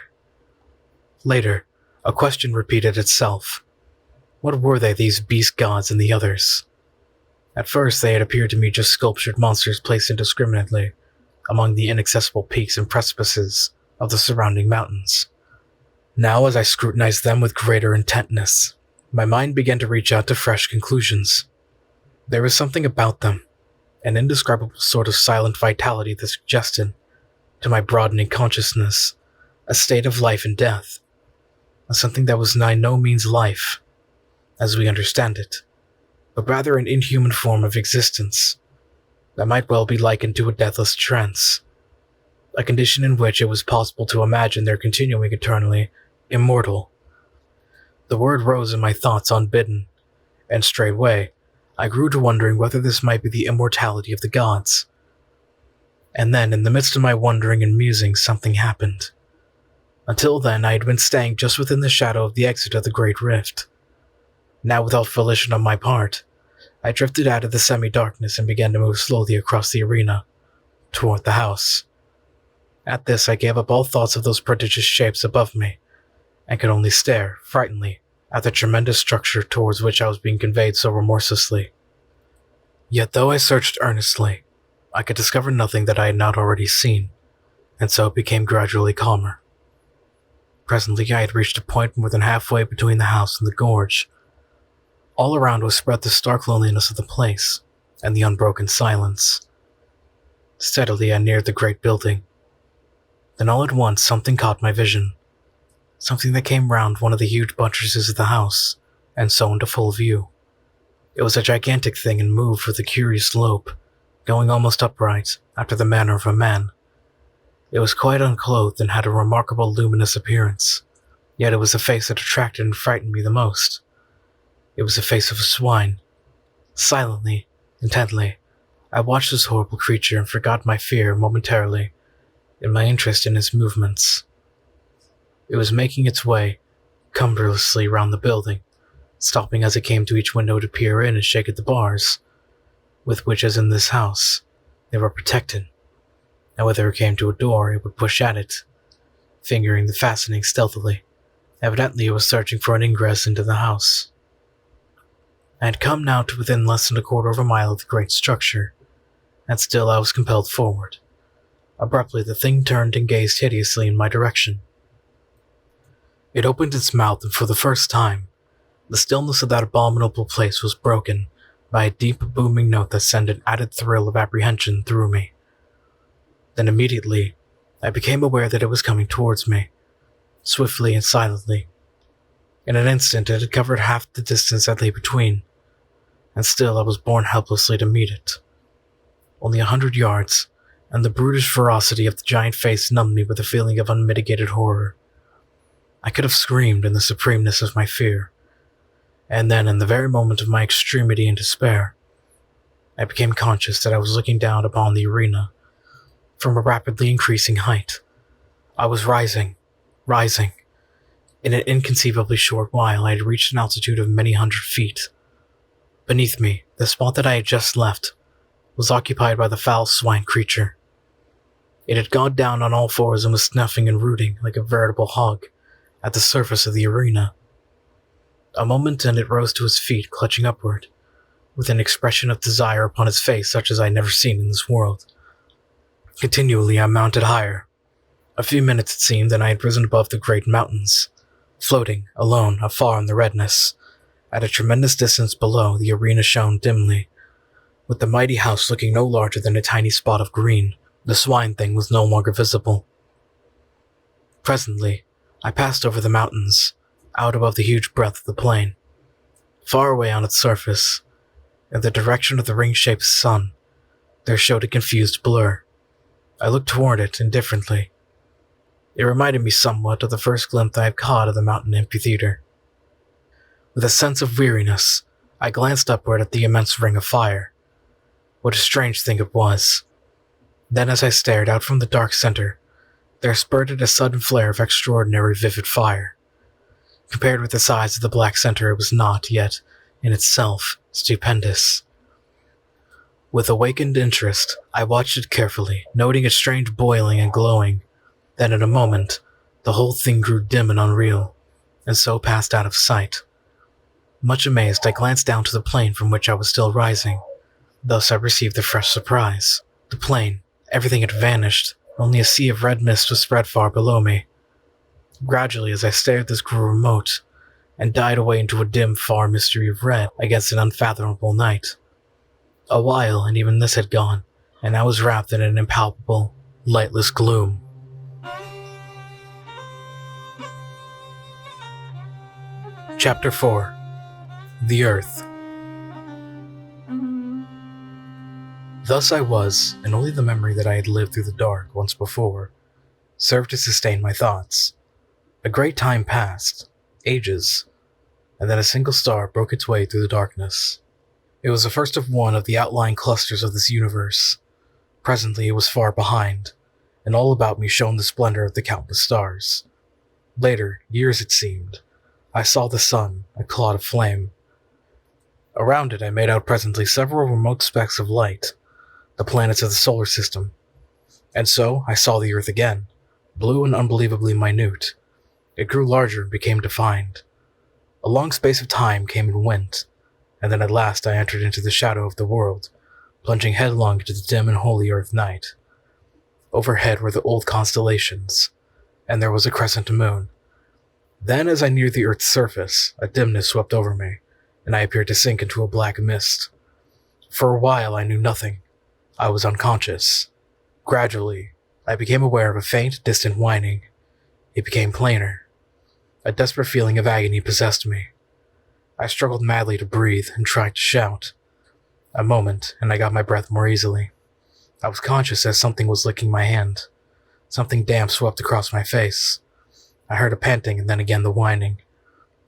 Later, a question repeated itself. What were they, these beast gods and the others? At first, they had appeared to me just sculptured monsters placed indiscriminately among the inaccessible peaks and precipices of the surrounding mountains. Now, as I scrutinized them with greater intentness, my mind began to reach out to fresh conclusions. There was something about them, an indescribable sort of silent vitality that suggested, to my broadening consciousness, a state of life and death, something that was by no means life, as we understand it, but rather an inhuman form of existence that might well be likened to a deathless trance, a condition in which it was possible to imagine their continuing eternally immortal. The word rose in my thoughts unbidden, and straightway I grew to wondering whether this might be the immortality of the gods. And then, in the midst of my wondering and musing, something happened. Until then, I had been staying just within the shadow of the exit of the Great Rift. Now, without volition on my part, I drifted out of the semi-darkness and began to move slowly across the arena, toward the house. At this, I gave up all thoughts of those prodigious shapes above me, and could only stare, frightenedly, at the tremendous structure towards which I was being conveyed so remorselessly. Yet though I searched earnestly, I could discover nothing that I had not already seen, and so it became gradually calmer. Presently I had reached a point more than halfway between the house and the gorge. All around was spread the stark loneliness of the place, and the unbroken silence. Steadily I neared the great building. Then all at once something caught my vision. Something that came round one of the huge buttresses of the house, and so into full view. It was a gigantic thing and moved with a curious lope, going almost upright, after the manner of a man. It was quite unclothed and had a remarkable luminous appearance, yet it was the face that attracted and frightened me the most. It was the face of a swine. Silently, intently, I watched this horrible creature and forgot my fear momentarily in my interest in its movements. It was making its way cumberously round the building, stopping as it came to each window to peer in and shake at the bars, with which, as in this house, they were protected. And whether it came to a door, it would push at it, fingering the fastening stealthily. Evidently, it was searching for an ingress into the house. I had come now to within less than a quarter of a mile of the great structure, and still I was compelled forward. Abruptly, the thing turned and gazed hideously in my direction. It opened its mouth, and for the first time, the stillness of that abominable place was broken by a deep, booming note that sent an added thrill of apprehension through me. Then immediately, I became aware that it was coming towards me, swiftly and silently. In an instant, it had covered half the distance that lay between, and still I was borne helplessly to meet it. Only 100 yards, and the brutish ferocity of the giant face numbed me with a feeling of unmitigated horror. I could have screamed in the supremeness of my fear, and then, in the very moment of my extremity and despair, I became conscious that I was looking down upon the arena from a rapidly increasing height. I was rising. In an inconceivably short while, I had reached an altitude of many hundred feet. Beneath me, the spot that I had just left was occupied by the foul swine creature. It had gone down on all fours and was snuffing and rooting like a veritable hog at the surface of the arena. A moment and it rose to its feet, clutching upward, with an expression of desire upon its face such as I had never seen in this world. Continually I mounted higher. A few minutes it seemed, and I had risen above the great mountains, floating, alone, afar in the redness. At a tremendous distance below, the arena shone dimly, with the mighty house looking no larger than a tiny spot of green. The swine thing was no longer visible. Presently, I passed over the mountains, out above the huge breadth of the plain. Far away on its surface, in the direction of the ring-shaped sun, there showed a confused blur. I looked toward it indifferently. It reminded me somewhat of the first glimpse I had caught of the mountain amphitheater. With a sense of weariness, I glanced upward at the immense ring of fire. What a strange thing it was. Then as I stared out from the dark center, there spurted a sudden flare of extraordinary vivid fire. Compared with the size of the black center, it was not, yet, in itself, stupendous. With awakened interest, I watched it carefully, noting its strange boiling and glowing. Then in a moment, the whole thing grew dim and unreal, and so passed out of sight. Much amazed, I glanced down to the plain from which I was still rising. Thus I received a fresh surprise. The plain, everything had vanished, only a sea of red mist was spread far below me. Gradually, as I stared, this grew remote, and died away into a dim, far mystery of red against an unfathomable night. A while, and even this had gone, and I was wrapped in an impalpable, lightless gloom. Chapter 4. The Earth. Thus I was, and only the memory that I had lived through the dark once before served to sustain my thoughts. A great time passed, ages, and then a single star broke its way through the darkness. It was the first of one of the outlying clusters of this universe. Presently it was far behind, and all about me shone the splendor of the countless stars. Later, years it seemed, I saw the sun, a clot of flame. Around it I made out presently several remote specks of light, the planets of the solar system. And so I saw the Earth again, blue and unbelievably minute. It grew larger and became defined. A long space of time came and went, and then at last I entered into the shadow of the world, plunging headlong into the dim and holy Earth night. Overhead were the old constellations, and there was a crescent moon. Then, as I neared the Earth's surface, a dimness swept over me, and I appeared to sink into a black mist. For a while, I knew nothing. I was unconscious. Gradually, I became aware of a faint, distant whining. It became plainer. A desperate feeling of agony possessed me. I struggled madly to breathe and tried to shout. A moment, and I got my breath more easily. I was conscious as something was licking my hand. Something damp swept across my face. I heard a panting and then again the whining.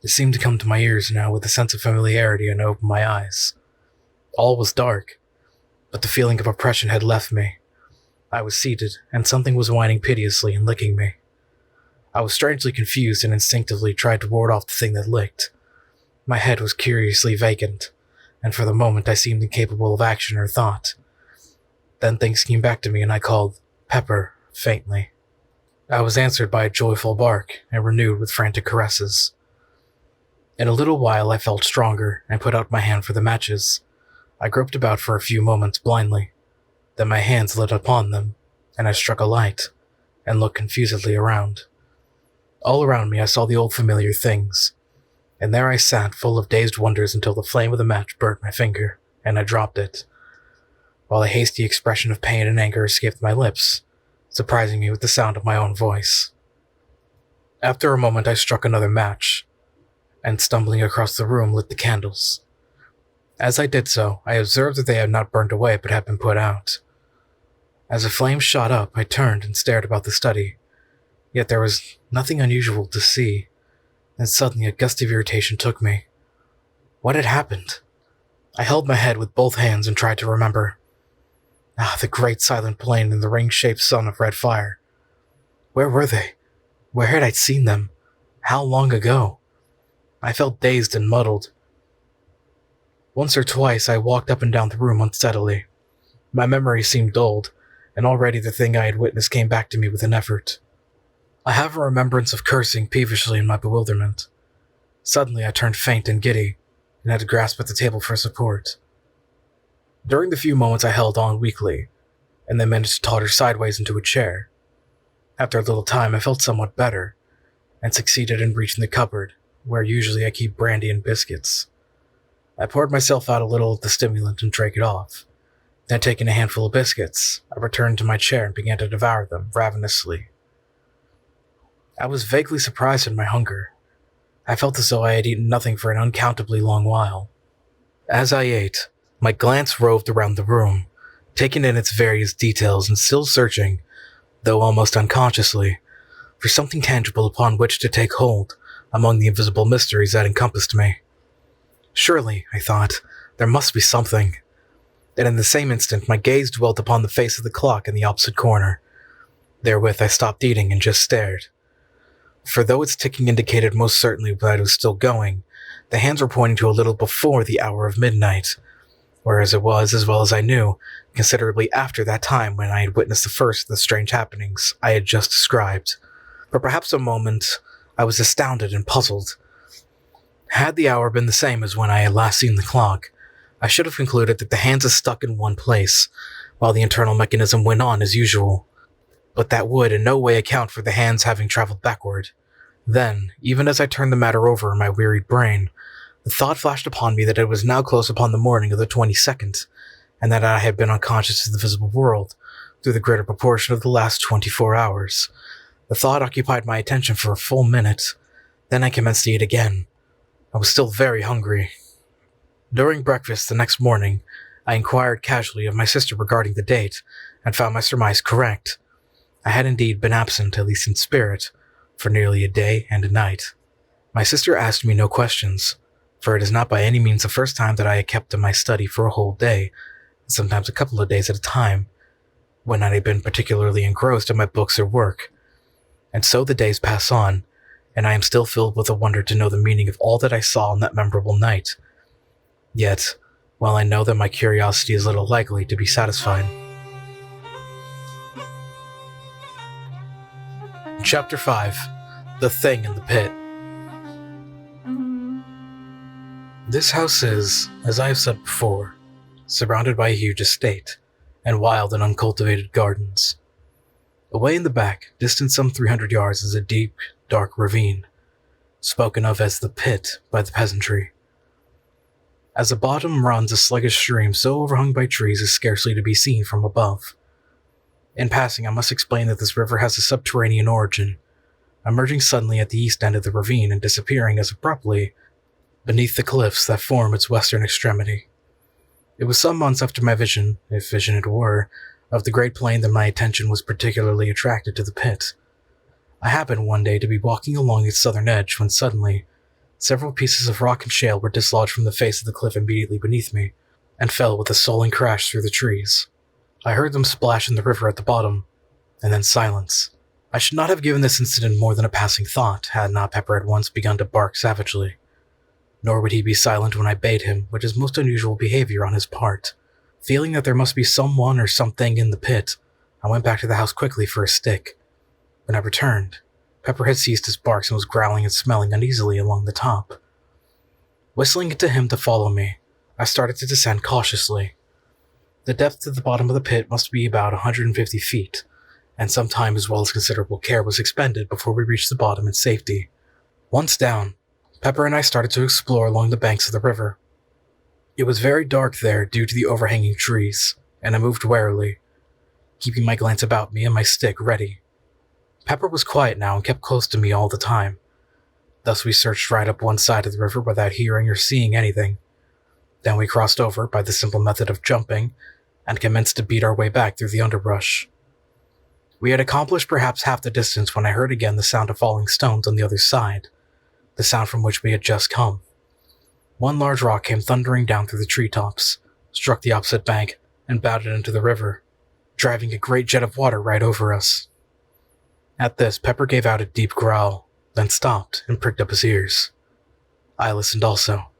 It seemed to come to my ears now with a sense of familiarity, and I opened my eyes. All was dark, but the feeling of oppression had left me. I was seated, and something was whining piteously and licking me. I was strangely confused and instinctively tried to ward off the thing that licked. My head was curiously vacant, and for the moment I seemed incapable of action or thought. Then things came back to me and I called, "Pepper," faintly. I was answered by a joyful bark and renewed with frantic caresses. In a little while I felt stronger and put out my hand for the matches. I groped about for a few moments blindly. Then my hands lit upon them, and I struck a light and looked confusedly around. All around me I saw the old familiar things, and there I sat full of dazed wonders until the flame of the match burnt my finger, and I dropped it, while a hasty expression of pain and anger escaped my lips, surprising me with the sound of my own voice. After a moment I struck another match, and stumbling across the room lit the candles. As I did so, I observed that they had not burned away but had been put out. As the flame shot up, I turned and stared about the study, yet there was nothing unusual to see. Then suddenly a gust of irritation took me. What had happened? I held my head with both hands and tried to remember. The great silent plain and the ring-shaped sun of red fire. Where were they? Where had I seen them? How long ago? I felt dazed and muddled. Once or twice I walked up and down the room unsteadily. My memory seemed dulled, and already the thing I had witnessed came back to me with an effort. I have a remembrance of cursing peevishly in my bewilderment. Suddenly I turned faint and giddy, and had to grasp at the table for support. During the few moments I held on weakly, and then managed to totter sideways into a chair. After a little time I felt somewhat better, and succeeded in reaching the cupboard, where usually I keep brandy and biscuits. I poured myself out a little of the stimulant and drank it off. Then taking a handful of biscuits, I returned to my chair and began to devour them ravenously. I was vaguely surprised at my hunger. I felt as though I had eaten nothing for an uncountably long while. As I ate, my glance roved around the room, taking in its various details and still searching, though almost unconsciously, for something tangible upon which to take hold among the invisible mysteries that encompassed me. Surely, I thought, there must be something. And in the same instant, my gaze dwelt upon the face of the clock in the opposite corner. Therewith, I stopped eating and just stared. For though its ticking indicated most certainly that it was still going, the hands were pointing to a little before the hour of midnight, whereas it was, as well as I knew, considerably after that time when I had witnessed the first of the strange happenings I had just described. For perhaps a moment, I was astounded and puzzled. Had the hour been the same as when I had last seen the clock, I should have concluded that the hands had stuck in one place, while the internal mechanism went on as usual. But that would in no way account for the hands having traveled backward. Then, even as I turned the matter over in my wearied brain, the thought flashed upon me that it was now close upon the morning of the 22nd, and that I had been unconscious of the visible world through the greater proportion of the last 24 hours. The thought occupied my attention for a full minute. Then I commenced to eat again. I was still very hungry. During breakfast the next morning, I inquired casually of my sister regarding the date, and found my surmise correct. I had indeed been absent, at least in spirit, for nearly a day and a night. My sister asked me no questions, for it is not by any means the first time that I had kept in my study for a whole day, and sometimes a couple of days at a time, when I had been particularly engrossed in my books or work. And so the days pass on, and I am still filled with a wonder to know the meaning of all that I saw on that memorable night. Yet, while I know that my curiosity is little likely to be satisfied. Chapter 5. The Thing in the Pit. This house is, as I have said before, surrounded by a huge estate, and wild and uncultivated gardens. Away in the back, distant some 300 yards, is a deep, dark ravine, spoken of as the pit by the peasantry. As the bottom runs a sluggish stream so overhung by trees as scarcely to be seen from above. In passing, I must explain that this river has a subterranean origin, emerging suddenly at the east end of the ravine and disappearing as abruptly beneath the cliffs that form its western extremity. It was some months after my vision, if vision it were, of the Great Plain that my attention was particularly attracted to the pit. I happened one day to be walking along its southern edge when suddenly several pieces of rock and shale were dislodged from the face of the cliff immediately beneath me, and fell with a sullen crash through the trees. I heard them splash in the river at the bottom, and then silence. I should not have given this incident more than a passing thought, had not Pepper at once begun to bark savagely. Nor would he be silent when I bade him, which is most unusual behavior on his part. Feeling that there must be someone or something in the pit, I went back to the house quickly for a stick. When I returned, Pepper had ceased his barks and was growling and smelling uneasily along the top. Whistling to him to follow me, I started to descend cautiously. The depth to the bottom of the pit must be about 150 feet, and some time as well as considerable care was expended before we reached the bottom in safety. Once down, Pepper and I started to explore along the banks of the river. It was very dark there due to the overhanging trees, and I moved warily, keeping my glance about me and my stick ready. Pepper was quiet now and kept close to me all the time. Thus we searched right up one side of the river without hearing or seeing anything. Then we crossed over by the simple method of jumping and commenced to beat our way back through the underbrush. We had accomplished perhaps half the distance when I heard again the sound of falling stones on the other side, the sound from which we had just come. One large rock came thundering down through the treetops, struck the opposite bank, and bounded into the river, driving a great jet of water right over us. At this, Pepper gave out a deep growl, then stopped and pricked up his ears. I listened also.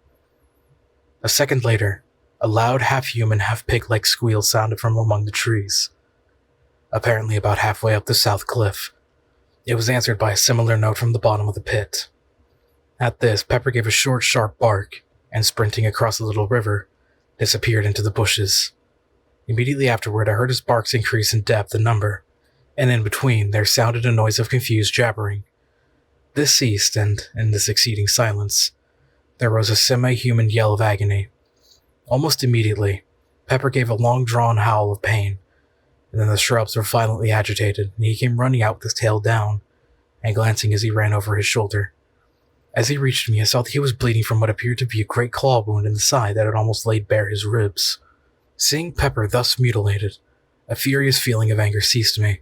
A second later, a loud half-human, half-pig-like squeal sounded from among the trees, apparently about halfway up the south cliff. It was answered by a similar note from the bottom of the pit. At this, Pepper gave a short, sharp bark, and sprinting across the little river, disappeared into the bushes. Immediately afterward, I heard his barks increase in depth and number, and in between there sounded a noise of confused jabbering. This ceased, and in the succeeding silence, there rose a semi-human yell of agony. Almost immediately, Pepper gave a long-drawn howl of pain, and then the shrubs were violently agitated, and he came running out with his tail down, and glancing as he ran over his shoulder. As he reached me, I saw that he was bleeding from what appeared to be a great claw wound in the side that had almost laid bare his ribs. Seeing Pepper thus mutilated, a furious feeling of anger seized me,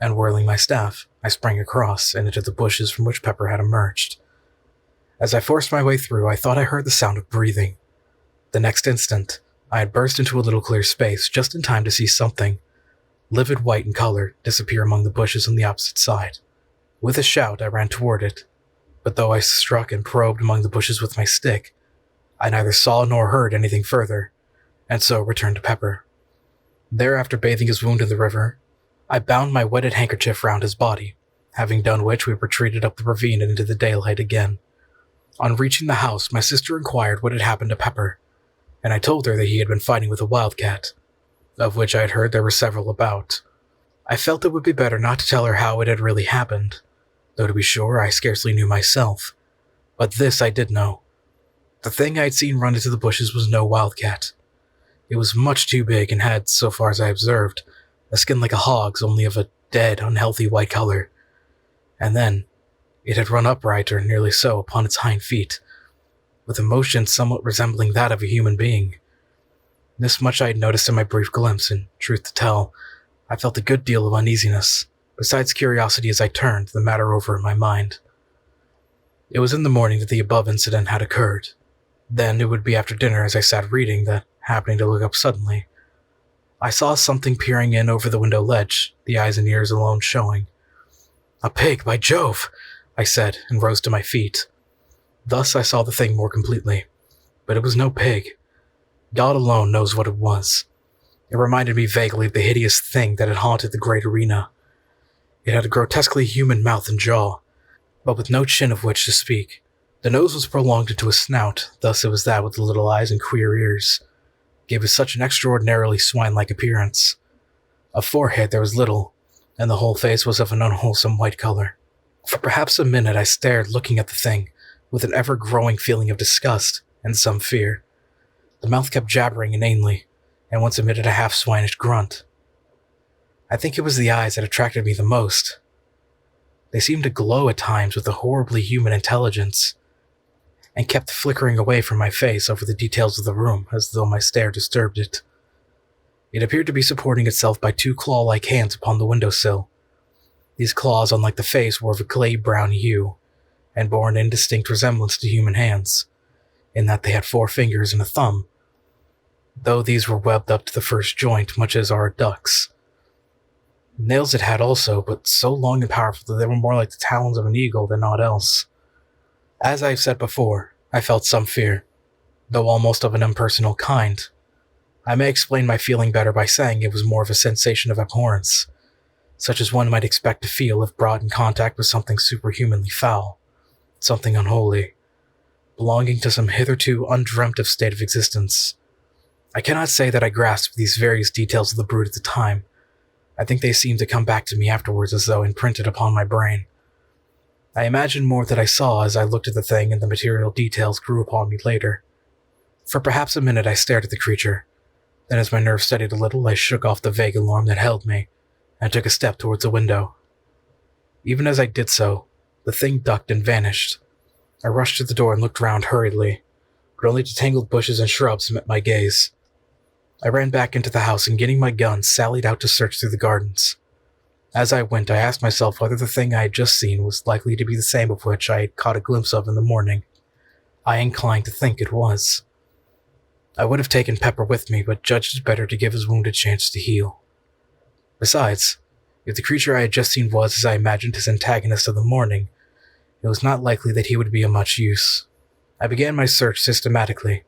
and whirling my staff, I sprang across and into the bushes from which Pepper had emerged. As I forced my way through, I thought I heard the sound of breathing. The next instant, I had burst into a little clear space just in time to see something, livid white in color, disappear among the bushes on the opposite side. With a shout, I ran toward it, but though I struck and probed among the bushes with my stick, I neither saw nor heard anything further, and so returned to Pepper. There, after bathing his wound in the river, I bound my wetted handkerchief round his body, having done which we retreated up the ravine and into the daylight again. On reaching the house, my sister inquired what had happened to Pepper, and I told her that he had been fighting with a wildcat, of which I had heard there were several about. I felt it would be better not to tell her how it had really happened, though to be sure I scarcely knew myself, but this I did know. The thing I had seen run into the bushes was no wildcat. It was much too big and had, so far as I observed, a skin like a hog's, only of a dead, unhealthy white color. And then, it had run upright, or nearly so, upon its hind feet, with a motion somewhat resembling that of a human being. This much I had noticed in my brief glimpse, and, truth to tell, I felt a good deal of uneasiness, besides curiosity as I turned the matter over in my mind. It was in the morning that the above incident had occurred. Then it would be after dinner as I sat reading that, happening to look up suddenly, I saw something peering in over the window ledge, the eyes and ears alone showing. "A pig, by Jove!" I said, and rose to my feet. Thus I saw the thing more completely, but it was no pig. God alone knows what it was. It reminded me vaguely of the hideous thing that had haunted the great arena. It had a grotesquely human mouth and jaw, but with no chin of which to speak. The nose was prolonged into a snout, thus it was that with the little eyes and queer ears gave it such an extraordinarily swine-like appearance. Of forehead there was little, and the whole face was of an unwholesome white color. For perhaps a minute I stared, looking at the thing, with an ever-growing feeling of disgust and some fear. The mouth kept jabbering inanely, and once emitted a half-swinish grunt. I think it was the eyes that attracted me the most. They seemed to glow at times with a horribly human intelligence, and kept flickering away from my face over the details of the room as though my stare disturbed it. It appeared to be supporting itself by two claw-like hands upon the windowsill. These claws, unlike the face, were of a clay-brown hue, and bore an indistinct resemblance to human hands, in that they had 4 fingers and a thumb, though these were webbed up to the first joint, much as are a duck's. Nails it had also, but so long and powerful that they were more like the talons of an eagle than aught else. As I have said before, I felt some fear, though almost of an impersonal kind. I may explain my feeling better by saying it was more of a sensation of abhorrence, such as one might expect to feel if brought in contact with something superhumanly foul, something unholy, belonging to some hitherto undreamt of state of existence. I cannot say that I grasped these various details of the brute at the time. I think they seemed to come back to me afterwards as though imprinted upon my brain. I imagine more that I saw as I looked at the thing, and the material details grew upon me later. For perhaps a minute I stared at the creature. Then as my nerves steadied a little, I shook off the vague alarm that held me, and took a step towards the window. Even as I did so, the thing ducked and vanished. I rushed to the door and looked round hurriedly, but only to tangled bushes and shrubs met my gaze. I ran back into the house and, getting my gun, sallied out to search through the gardens. As I went, I asked myself whether the thing I had just seen was likely to be the same of which I had caught a glimpse of in the morning. I inclined to think it was. I would have taken Pepper with me, but judged it better to give his wound a chance to heal. Besides, if the creature I had just seen was, as I imagined, his antagonist of the morning, it was not likely that he would be of much use. I began my search systematically.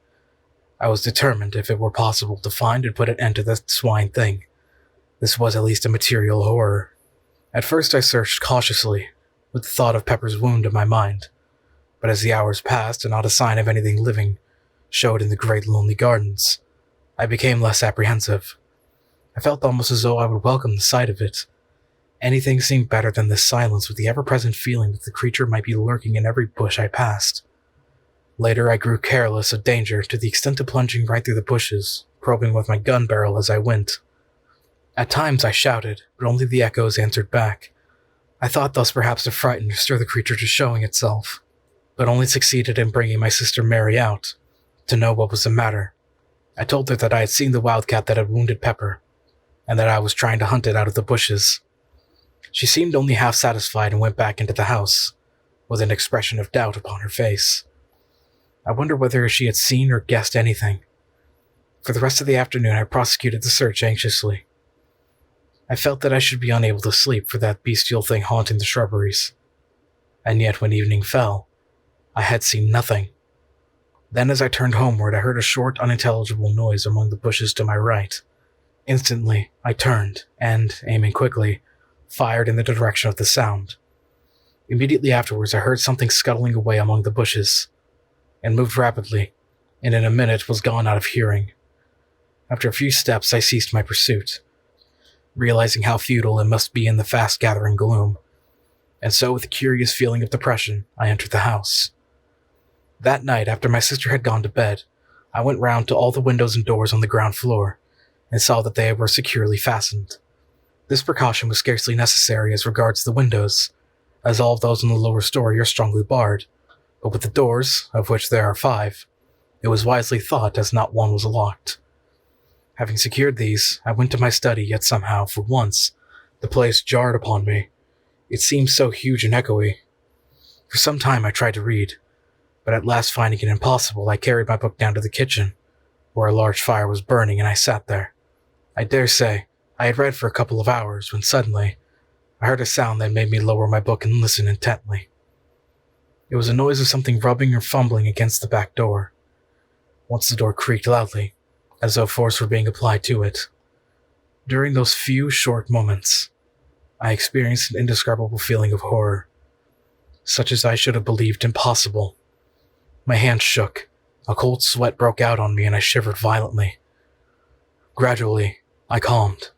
I was determined, if it were possible, to find and put an end to the swine thing. This was at least a material horror. At first I searched cautiously, with the thought of Pepper's wound in my mind, but as the hours passed and not a sign of anything living showed in the great lonely gardens, I became less apprehensive. I felt almost as though I would welcome the sight of it. Anything seemed better than this silence, with the ever-present feeling that the creature might be lurking in every bush I passed. Later I grew careless of danger to the extent of plunging right through the bushes, probing with my gun barrel as I went. At times I shouted, but only the echoes answered back. I thought thus perhaps to frighten or stir the creature to showing itself, but only succeeded in bringing my sister Mary out, to know what was the matter. I told her that I had seen the wildcat that had wounded Pepper, and that I was trying to hunt it out of the bushes. She seemed only half satisfied and went back into the house, with an expression of doubt upon her face. I wonder whether she had seen or guessed anything. For the rest of the afternoon I prosecuted the search anxiously. I felt that I should be unable to sleep for that bestial thing haunting the shrubberies. And yet when evening fell, I had seen nothing. Then as I turned homeward, I heard a short, unintelligible noise among the bushes to my right. Instantly, I turned, and, aiming quickly, fired in the direction of the sound. Immediately afterwards, I heard something scuttling away among the bushes, and moved rapidly, and in a minute was gone out of hearing. After a few steps, I ceased my pursuit, realizing how futile it must be in the fast-gathering gloom, and so with a curious feeling of depression, I entered the house. That night, after my sister had gone to bed, I went round to all the windows and doors on the ground floor, and saw that they were securely fastened. This precaution was scarcely necessary as regards the windows, as all of those in the lower story are strongly barred, but with the doors, of which there are 5, it was wisely thought as not one was locked. Having secured these, I went to my study, yet somehow, for once, the place jarred upon me. It seemed so huge and echoey. For some time I tried to read, but at last finding it impossible, I carried my book down to the kitchen, where a large fire was burning, and I sat there. I dare say I had read for a couple of hours, when suddenly I heard a sound that made me lower my book and listen intently. It was a noise of something rubbing or fumbling against the back door. Once the door creaked loudly, as though force were being applied to it. During those few short moments, I experienced an indescribable feeling of horror, such as I should have believed impossible. My hands shook, a cold sweat broke out on me, and I shivered violently. Gradually, I calmed.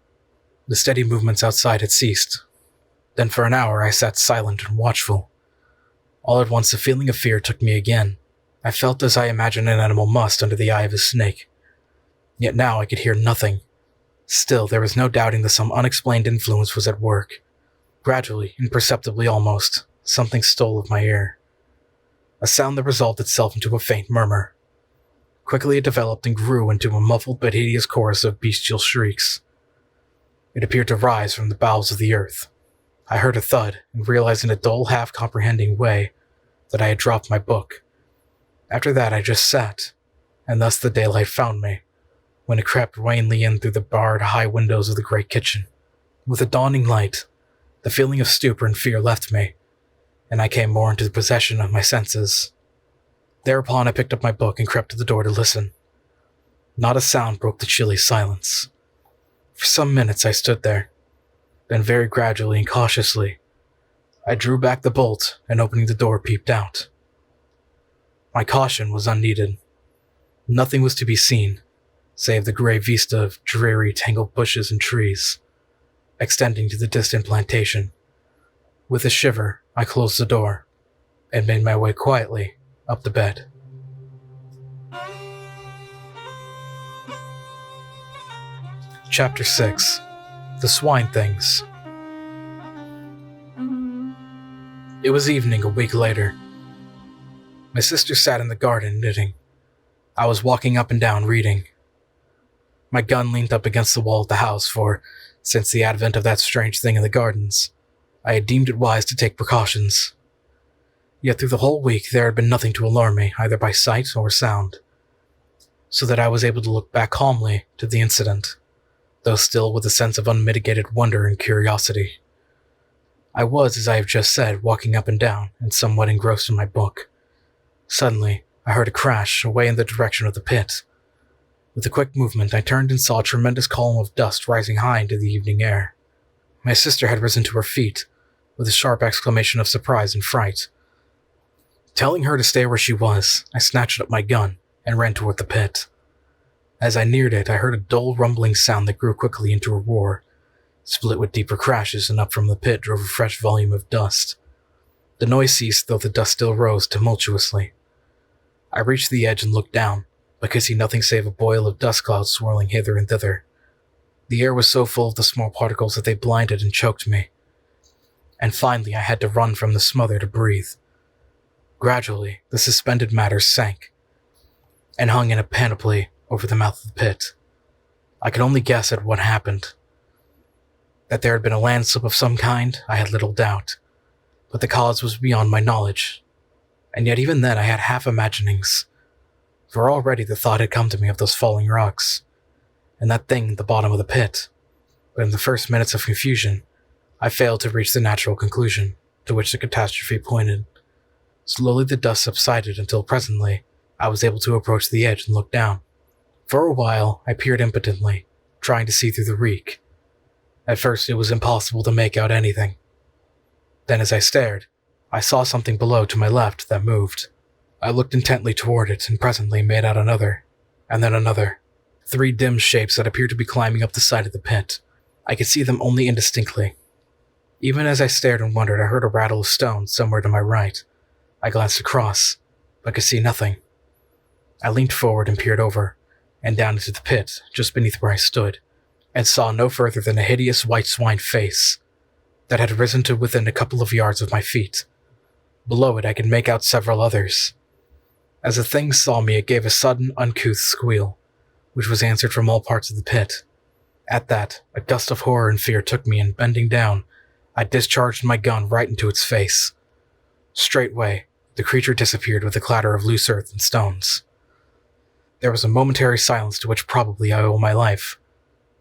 The steady movements outside had ceased. Then for an hour I sat silent and watchful. All at once a feeling of fear took me again. I felt as I imagined an animal must under the eye of a snake. Yet now I could hear nothing. Still, there was no doubting that some unexplained influence was at work. Gradually, imperceptibly almost, something stole of my ear. A sound that resolved itself into a faint murmur. Quickly it developed and grew into a muffled but hideous chorus of bestial shrieks. It appeared to rise from the bowels of the earth. I heard a thud and realized in a dull, half-comprehending way that I had dropped my book. After that I just sat, and thus the daylight found me, when it crept wanly in through the barred high windows of the great kitchen. With the dawning light, the feeling of stupor and fear left me, and I came more into the possession of my senses. Thereupon I picked up my book and crept to the door to listen. Not a sound broke the chilly silence. For some minutes I stood there. Then very gradually and cautiously, I drew back the bolt and opening the door peeped out. My caution was unneeded. Nothing was to be seen, save the grey vista of dreary, tangled bushes and trees, extending to the distant plantation. With a shiver, I closed the door and made my way quietly up to bed. Chapter 6. The Swine Things. It was evening a week later. My sister sat in the garden knitting. I was walking up and down reading. My gun leaned up against the wall of the house, for, since the advent of that strange thing in the gardens, I had deemed it wise to take precautions. Yet through the whole week there had been nothing to alarm me, either by sight or sound, so that I was able to look back calmly to the incident, though still with a sense of unmitigated wonder and curiosity. I was, as I have just said, walking up and down, and somewhat engrossed in my book. Suddenly, I heard a crash away in the direction of the pit. With a quick movement, I turned and saw a tremendous column of dust rising high into the evening air. My sister had risen to her feet, with a sharp exclamation of surprise and fright. Telling her to stay where she was, I snatched up my gun and ran toward the pit. As I neared it, I heard a dull rumbling sound that grew quickly into a roar, split with deeper crashes, and up from the pit drove a fresh volume of dust. The noise ceased, though the dust still rose tumultuously. I reached the edge and looked down, but could see nothing save a boil of dust clouds swirling hither and thither. The air was so full of the small particles that they blinded and choked me. And finally I had to run from the smother to breathe. Gradually, the suspended matter sank, and hung in a panoply over the mouth of the pit. I could only guess at what happened. That there had been a landslip of some kind, I had little doubt, but the cause was beyond my knowledge. And yet even then I had half imaginings, for already the thought had come to me of those falling rocks, and that thing at the bottom of the pit. But in the first minutes of confusion, I failed to reach the natural conclusion to which the catastrophe pointed. Slowly the dust subsided until presently I was able to approach the edge and look down. For a while I peered impotently, trying to see through the reek. At first it was impossible to make out anything. Then as I stared, I saw something below to my left that moved. I looked intently toward it and presently made out another, and then another. 3 dim shapes that appeared to be climbing up the side of the pit. I could see them only indistinctly. Even as I stared and wondered, I heard a rattle of stones somewhere to my right. I glanced across, but could see nothing. I leaned forward and peered over, and down into the pit, just beneath where I stood, and saw no further than a hideous white swine face that had risen to within a couple of yards of my feet. Below it I could make out several others. As the thing saw me, it gave a sudden, uncouth squeal, which was answered from all parts of the pit. At that, a gust of horror and fear took me, and bending down, I discharged my gun right into its face. Straightway, the creature disappeared with a clatter of loose earth and stones. There was a momentary silence to which probably I owe my life,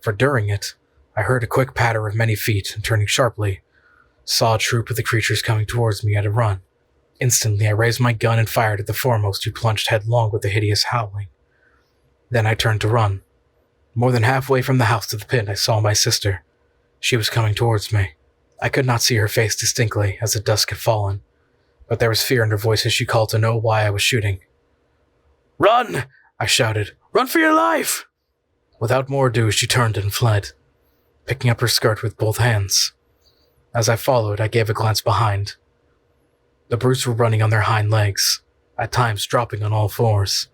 for during it, I heard a quick patter of many feet, and turning sharply, saw a troop of the creatures coming towards me at a run. Instantly I raised my gun and fired at the foremost, who plunged headlong with a hideous howling. Then I turned to run. More than halfway from the house to the pit, I saw my sister. She was coming towards me. I could not see her face distinctly, as the dusk had fallen, but there was fear in her voice as she called to know why I was shooting. "Run!" I shouted. "Run for your life!" Without more ado, she turned and fled, picking up her skirt with both hands. As I followed, I gave a glance behind. The brutes were running on their hind legs. at times dropping on all fours.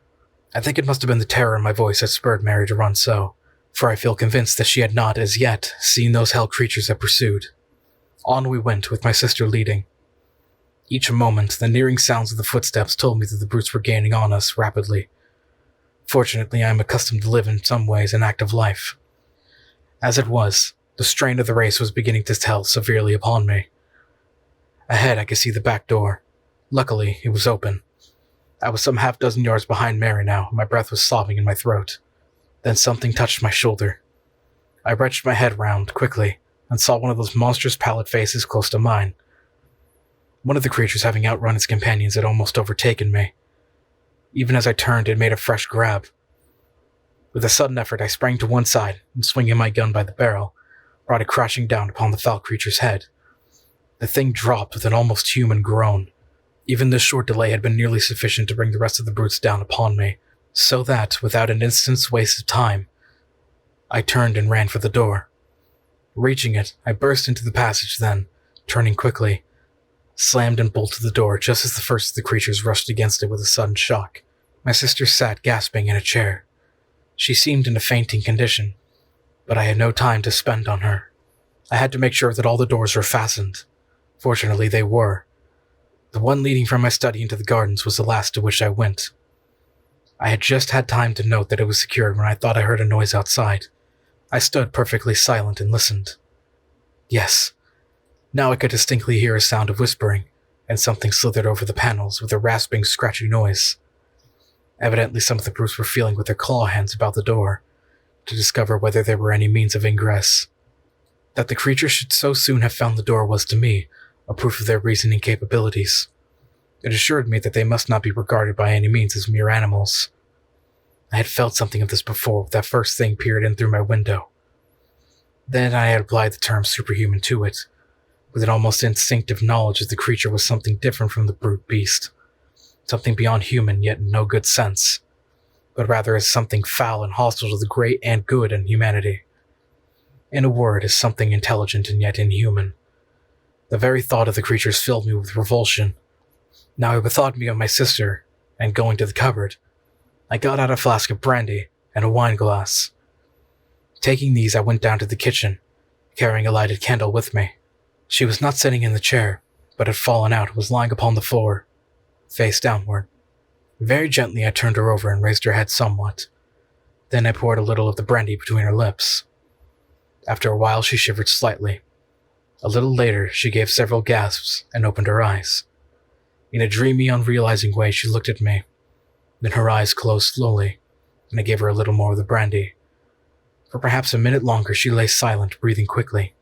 I think it must have been the terror in my voice that spurred Mary to run so, for I feel convinced that she had not, as yet, seen those hell creatures that pursued. On we went, with my sister leading. Each moment, the nearing sounds of the footsteps told me that the brutes were gaining on us rapidly. Fortunately, I am accustomed to live in some ways an active life. As it was, the strain of the race was beginning to tell severely upon me. Ahead, I could see the back door. Luckily, it was open. I was some half-dozen yards behind Mary now, and my breath was sobbing in my throat. Then something touched my shoulder. I wrenched my head round quickly and saw one of those monstrous pallid faces close to mine. One of the creatures, having outrun its companions, had almost overtaken me. Even as I turned, it made a fresh grab. With a sudden effort, I sprang to one side and, swinging my gun by the barrel, brought it crashing down upon the foul creature's head. The thing dropped with an almost human groan. Even this short delay had been nearly sufficient to bring the rest of the brutes down upon me, so that, without an instant's waste of time, I turned and ran for the door. Reaching it, I burst into the passage then, turning quickly, slammed and bolted the door just as the first of the creatures rushed against it with a sudden shock. My sister sat gasping in a chair. She seemed in a fainting condition, but I had no time to spend on her. I had to make sure that all the doors were fastened. Fortunately, they were. The one leading from my study into the gardens was the last to which I went. I had just had time to note that it was secured when I thought I heard a noise outside. I stood perfectly silent and listened. Yes. Now I could distinctly hear a sound of whispering, and something slithered over the panels with a rasping, scratchy noise. Evidently some of the brutes were feeling with their claw hands about the door, to discover whether there were any means of ingress. That the creature should so soon have found the door was, to me, a proof of their reasoning capabilities. It assured me that they must not be regarded by any means as mere animals. I had felt something of this before with that first thing peered in through my window. Then I had applied the term superhuman to it, with an almost instinctive knowledge that the creature was something different from the brute beast, something beyond human yet in no good sense, but rather as something foul and hostile to the great and good in humanity. In a word, as something intelligent and yet inhuman. The very thought of the creatures filled me with revulsion. Now I bethought me of my sister, and going to the cupboard, I got out a flask of brandy and a wine glass. Taking these, I went down to the kitchen, carrying a lighted candle with me. She was not sitting in the chair, but had fallen out and was lying upon the floor, face downward. Very gently I turned her over and raised her head somewhat. Then I poured a little of the brandy between her lips. After a while she shivered slightly. A little later she gave several gasps and opened her eyes. In a dreamy, unrealizing way she looked at me. Then her eyes closed slowly, and I gave her a little more of the brandy. For perhaps a minute longer she lay silent, breathing quickly.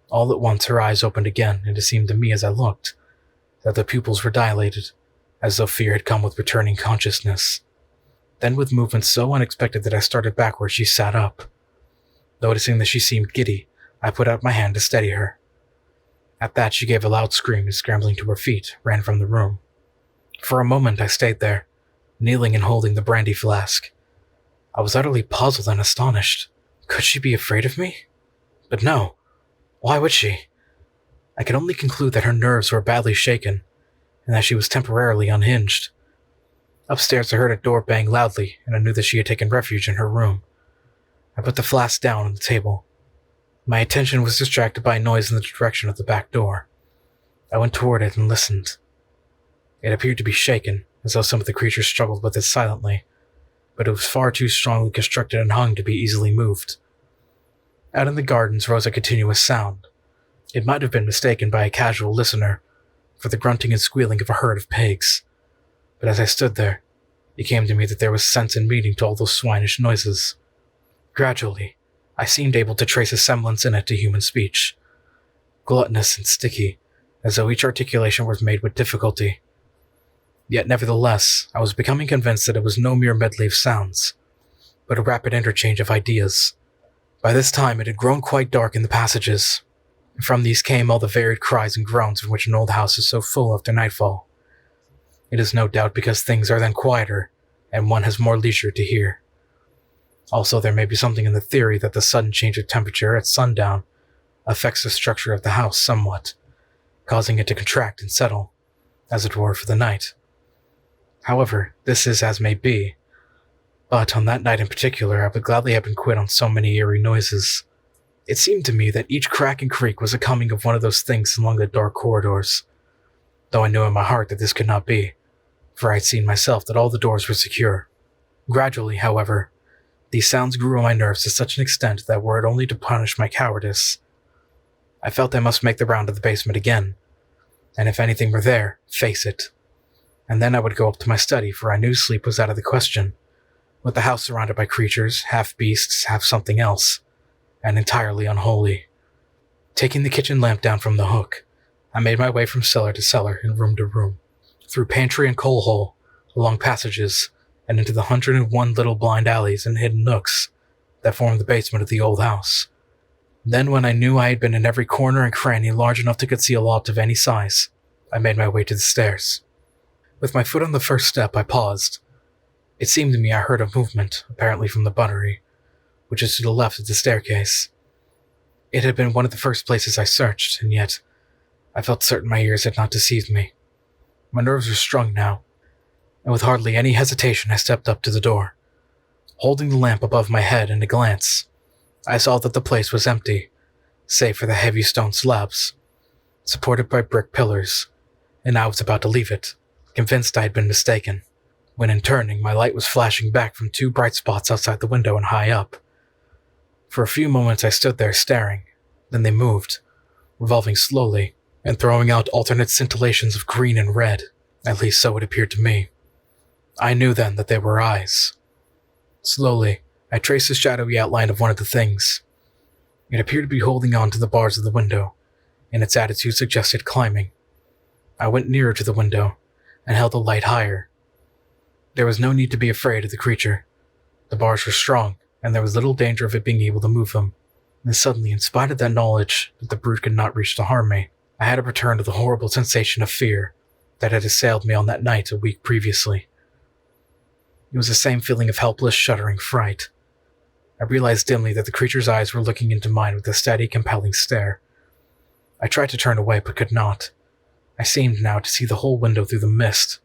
All at once her eyes opened again, and it seemed to me as I looked that the pupils were dilated, as though fear had come with returning consciousness. Then with movements so unexpected that I started backward, she sat up. Noticing that she seemed giddy, I put out my hand to steady her. At that she gave a loud scream and, scrambling to her feet, ran from the room. For a moment I stayed there, kneeling and holding the brandy flask. I was utterly puzzled and astonished. Could she be afraid of me? But no. Why would she? I could only conclude that her nerves were badly shaken, and that she was temporarily unhinged. Upstairs I heard a door bang loudly, and I knew that she had taken refuge in her room. I put the flask down on the table. My attention was distracted by a noise in the direction of the back door. I went toward it and listened. It appeared to be shaken, as though some of the creatures struggled with it silently, but it was far too strongly constructed and hung to be easily moved. Out in the gardens rose a continuous sound. It might have been mistaken by a casual listener for the grunting and squealing of a herd of pigs, but as I stood there, it came to me that there was sense and meaning to all those swinish noises. Gradually, I seemed able to trace a semblance in it to human speech, gluttonous and sticky, as though each articulation was made with difficulty. Yet nevertheless, I was becoming convinced that it was no mere medley of sounds, but a rapid interchange of ideas. By this time it had grown quite dark in the passages, and from these came all the varied cries and groans in which an old house is so full after nightfall. It is no doubt because things are then quieter, and one has more leisure to hear. Also, there may be something in the theory that the sudden change of temperature at sundown affects the structure of the house somewhat, causing it to contract and settle, as it were, for the night. However, this is as may be, but on that night in particular, I would gladly have been quit on so many eerie noises. It seemed to me that each crack and creak was a coming of one of those things along the dark corridors, though I knew in my heart that this could not be, for I had seen myself that all the doors were secure. Gradually, however, these sounds grew on my nerves to such an extent that were it only to punish my cowardice, I felt I must make the round of the basement again, and if anything were there, face it. And then I would go up to my study, for I knew sleep was out of the question, with the house surrounded by creatures, half beasts, half something else, and entirely unholy. Taking the kitchen lamp down from the hook, I made my way from cellar to cellar and room to room, through pantry and coal hole, along passages, and into the 101 little blind alleys and hidden nooks that formed the basement of the old house. Then, when I knew I had been in every corner and cranny large enough to conceal aught of any size, I made my way to the stairs. With my foot on the first step, I paused. It seemed to me I heard a movement, apparently from the buttery, which is to the left of the staircase. It had been one of the first places I searched, and yet I felt certain my ears had not deceived me. My nerves were strung now, and with hardly any hesitation I stepped up to the door. Holding the lamp above my head in a glance, I saw that the place was empty, save for the heavy stone slabs, supported by brick pillars, and I was about to leave it, convinced I had been mistaken, when in turning my light was flashing back from two bright spots outside the window and high up. For a few moments I stood there staring, then they moved, revolving slowly, and throwing out alternate scintillations of green and red, at least so it appeared to me. I knew then that they were eyes. Slowly, I traced the shadowy outline of one of the things. It appeared to be holding on to the bars of the window, and its attitude suggested climbing. I went nearer to the window, and held the light higher. There was no need to be afraid of the creature. The bars were strong, and there was little danger of it being able to move them. And suddenly, in spite of that knowledge that the brute could not reach to harm me, I had a return to the horrible sensation of fear that had assailed me on that night a week previously. It was the same feeling of helpless, shuddering fright. I realized dimly that the creature's eyes were looking into mine with a steady, compelling stare. I tried to turn away, but could not. I seemed now to see the whole window through the mist.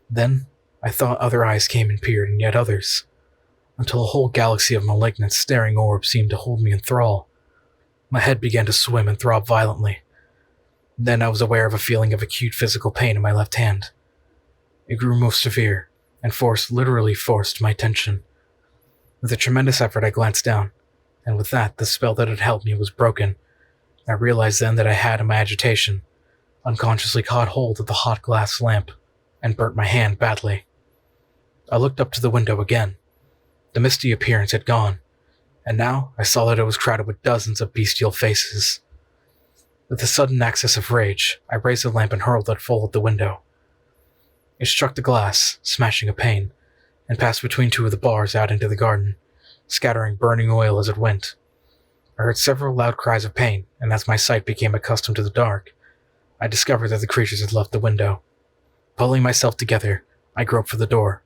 Then I thought other eyes came and peered, and yet others, until a whole galaxy of malignant, staring orbs seemed to hold me in thrall. My head began to swim and throb violently. Then I was aware of a feeling of acute physical pain in my left hand. It grew most severe, and literally forced my attention. With a tremendous effort I glanced down, and with that the spell that had held me was broken. I realized then that I had, in my agitation, unconsciously caught hold of the hot glass lamp, and burnt my hand badly. I looked up to the window again. The misty appearance had gone, and now I saw that it was crowded with dozens of bestial faces. With a sudden access of rage, I raised the lamp and hurled it full at the window. It struck the glass, smashing a pane, and passed between two of the bars out into the garden, scattering burning oil as it went. I heard several loud cries of pain, and as my sight became accustomed to the dark, I discovered that the creatures had left the window. Pulling myself together, I groped for the door.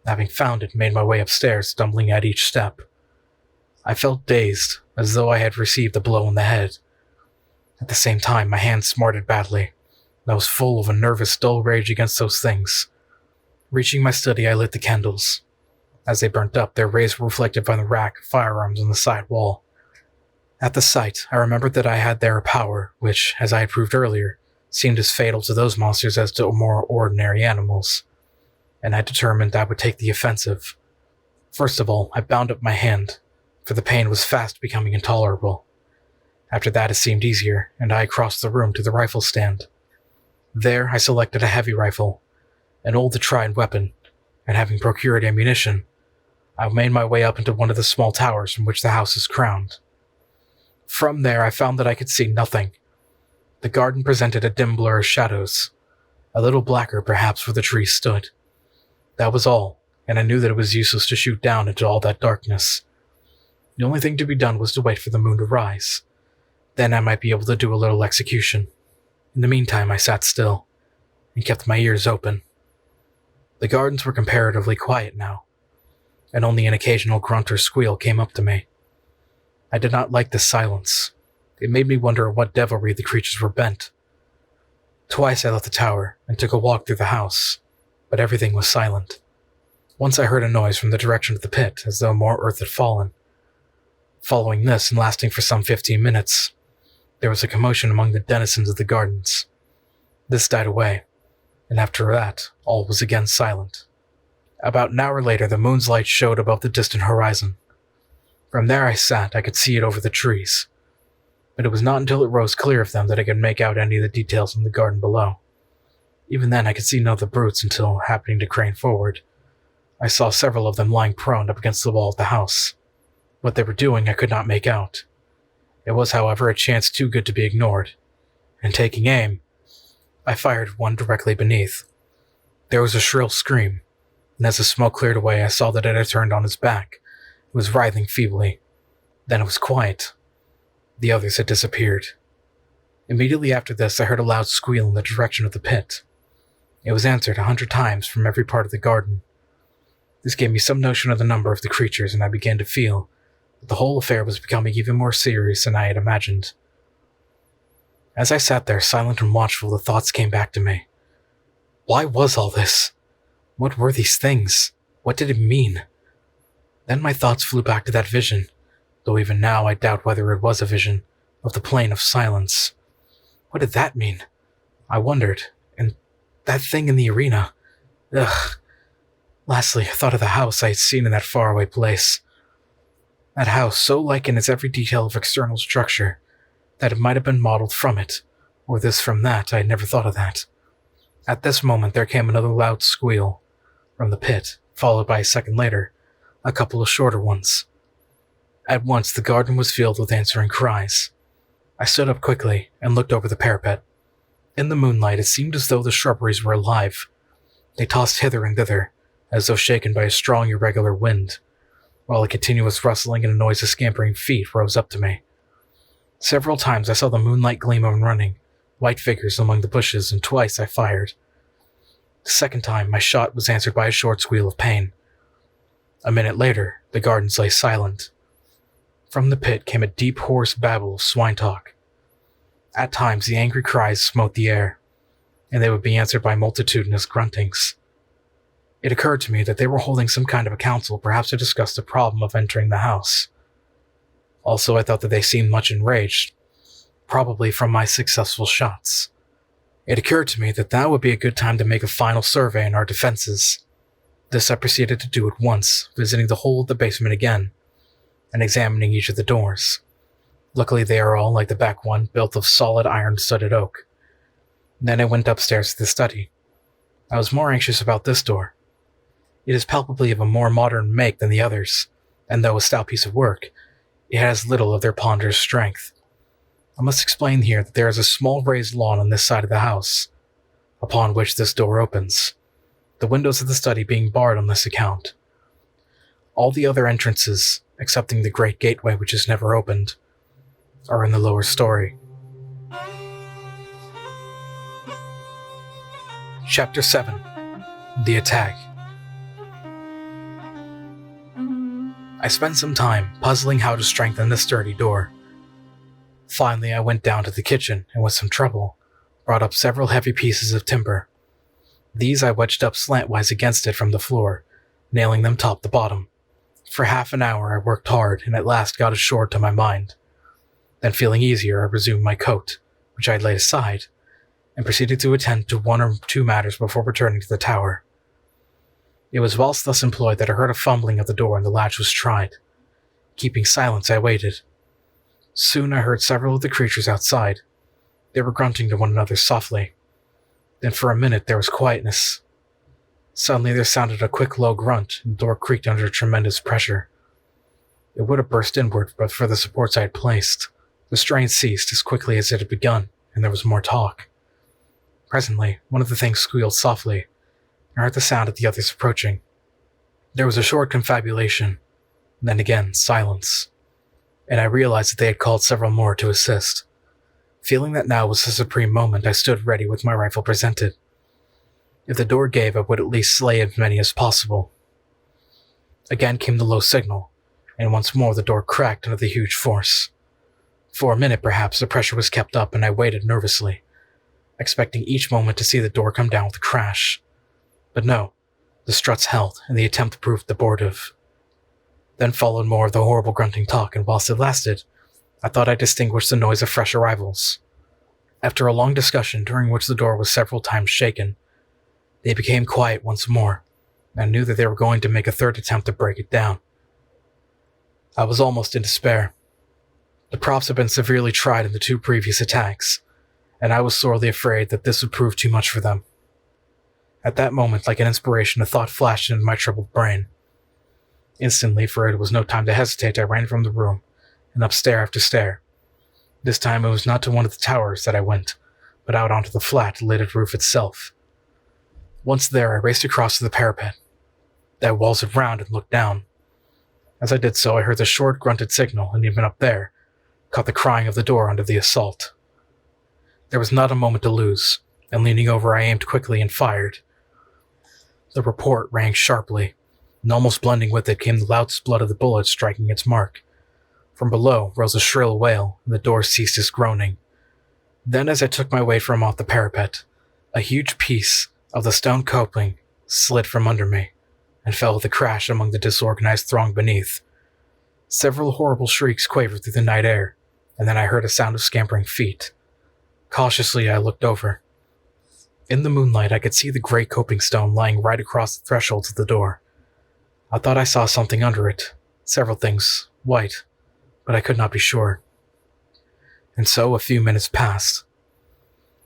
Having found it, made my way upstairs, stumbling at each step. I felt dazed, as though I had received a blow on the head. At the same time, my hand smarted badly, and I was full of a nervous, dull rage against those things. Reaching my study, I lit the candles. As they burnt up, their rays were reflected by the rack of firearms on the side wall. At the sight, I remembered that I had there a power which, as I had proved earlier, seemed as fatal to those monsters as to more ordinary animals, and I determined I would take the offensive. First of all, I bound up my hand, for the pain was fast becoming intolerable. After that it seemed easier, and I crossed the room to the rifle stand. There I selected a heavy rifle, an old tried weapon, and having procured ammunition, I made my way up into one of the small towers from which the house is crowned. From there I found that I could see nothing. The garden presented a dim blur of shadows, a little blacker perhaps where the trees stood. That was all, and I knew that it was useless to shoot down into all that darkness. The only thing to be done was to wait for the moon to rise. Then I might be able to do a little execution. In the meantime I sat still, and kept my ears open. The gardens were comparatively quiet now, and only an occasional grunt or squeal came up to me. I did not like this silence. It made me wonder at what devilry the creatures were bent. Twice I left the tower and took a walk through the house, but everything was silent. Once I heard a noise from the direction of the pit, as though more earth had fallen. Following this, and lasting for some 15 minutes, there was a commotion among the denizens of the gardens. This died away, and after that, all was again silent. About an hour later, the moon's light showed above the distant horizon. From there I sat, I could see it over the trees, but it was not until it rose clear of them that I could make out any of the details in the garden below. Even then, I could see none of the brutes until, happening to crane forward, I saw several of them lying prone up against the wall of the house. What they were doing I could not make out. It was, however, a chance too good to be ignored, and taking aim, I fired one directly beneath. There was a shrill scream, and as the smoke cleared away, I saw that it had turned on its back. It was writhing feebly. Then it was quiet. The others had disappeared. Immediately after this, I heard a loud squeal in the direction of the pit. It was answered 100 times from every part of the garden. This gave me some notion of the number of the creatures, and I began to feel that the whole affair was becoming even more serious than I had imagined. As I sat there, silent and watchful, the thoughts came back to me. Why was all this? What were these things? What did it mean? Then my thoughts flew back to that vision, though even now I doubt whether it was a vision, of the plane of silence. What did that mean? I wondered, and that thing in the arena. Ugh. Lastly, I thought of the house I had seen in that faraway place. That house, so like in its every detail of external structure, that it might have been modeled from it, or this from that. I had never thought of that. At this moment there came another loud squeal from the pit, followed by a second later, a couple of shorter ones. At once the garden was filled with answering cries. I stood up quickly and looked over the parapet. In the moonlight it seemed as though the shrubberies were alive. They tossed hither and thither, as though shaken by a strong irregular wind, while a continuous rustling and a noise of scampering feet rose up to me. Several times I saw the moonlight gleam of running, white figures among the bushes, and twice I fired. The second time my shot was answered by a short squeal of pain. A minute later, the gardens lay silent. From the pit came a deep, hoarse babble of swine talk. At times the angry cries smote the air, and they would be answered by multitudinous gruntings. It occurred to me that they were holding some kind of a council, perhaps to discuss the problem of entering the house. Also, I thought that they seemed much enraged, probably from my successful shots. It occurred to me that now would be a good time to make a final survey in our defenses. This I proceeded to do at once, visiting the whole of the basement again, and examining each of the doors. Luckily they are all, like the back one, built of solid iron-studded oak. Then I went upstairs to the study. I was more anxious about this door. It is palpably of a more modern make than the others, and though a stout piece of work, it has little of their ponderous strength. I must explain here that there is a small raised lawn on this side of the house, upon which this door opens, the windows of the study being barred on this account. All the other entrances, excepting the great gateway which is never opened, are in the lower story. Chapter 7. The Attack. I spent some time puzzling how to strengthen the sturdy door. Finally, I went down to the kitchen and with some trouble brought up several heavy pieces of timber. These I wedged up slantwise against it from the floor, nailing them top to bottom. For half an hour I worked hard and at last got ashore to my mind. Then feeling easier, I resumed my coat, which I had laid aside, and proceeded to attend to one or two matters before returning to the tower. It was whilst thus employed that I heard a fumbling at the door and the latch was tried. Keeping silence, I waited. Soon I heard several of the creatures outside. They were grunting to one another softly. Then for a minute there was quietness. Suddenly there sounded a quick low grunt, and the door creaked under tremendous pressure. It would have burst inward but for the supports I had placed. The strain ceased as quickly as it had begun, and there was more talk. Presently, one of the things squealed softly. I heard the sound of the others approaching. There was a short confabulation, then again silence, and I realized that they had called several more to assist. Feeling that now was the supreme moment, I stood ready with my rifle presented. If the door gave, I would at least slay as many as possible. Again came the low signal, and once more the door cracked under the huge force. For a minute, perhaps, the pressure was kept up, and I waited nervously, expecting each moment to see the door come down with a crash. But no, the struts held, and the attempt proved abortive. Then followed more of the horrible grunting talk, and whilst it lasted, I thought I distinguished the noise of fresh arrivals. After a long discussion, during which the door was several times shaken, they became quiet once more, and I knew that they were going to make a third attempt to break it down. I was almost in despair. The props had been severely tried in the 2 previous attacks, and I was sorely afraid that this would prove too much for them. At that moment, like an inspiration, a thought flashed into my troubled brain. Instantly, for it was no time to hesitate, I ran from the room, and up stair after stair. This time it was not to one of the towers that I went, but out onto the flat, lidded roof itself. Once there, I raced across to the parapet. I walls it round and looked down. As I did so, I heard the short, grunted signal, and even up there, caught the crying of the door under the assault. There was not a moment to lose, and leaning over, I aimed quickly and fired. The report rang sharply, and almost blending with it came the loud splut of the bullet striking its mark. From below rose a shrill wail, and the door ceased its groaning. Then, as I took my way from off the parapet, a huge piece of the stone coping slid from under me, and fell with a crash among the disorganized throng beneath. Several horrible shrieks quavered through the night air, and then I heard a sound of scampering feet. Cautiously, I looked over. In the moonlight, I could see the gray coping stone lying right across the threshold of the door. I thought I saw something under it, several things, white, but I could not be sure. And so a few minutes passed.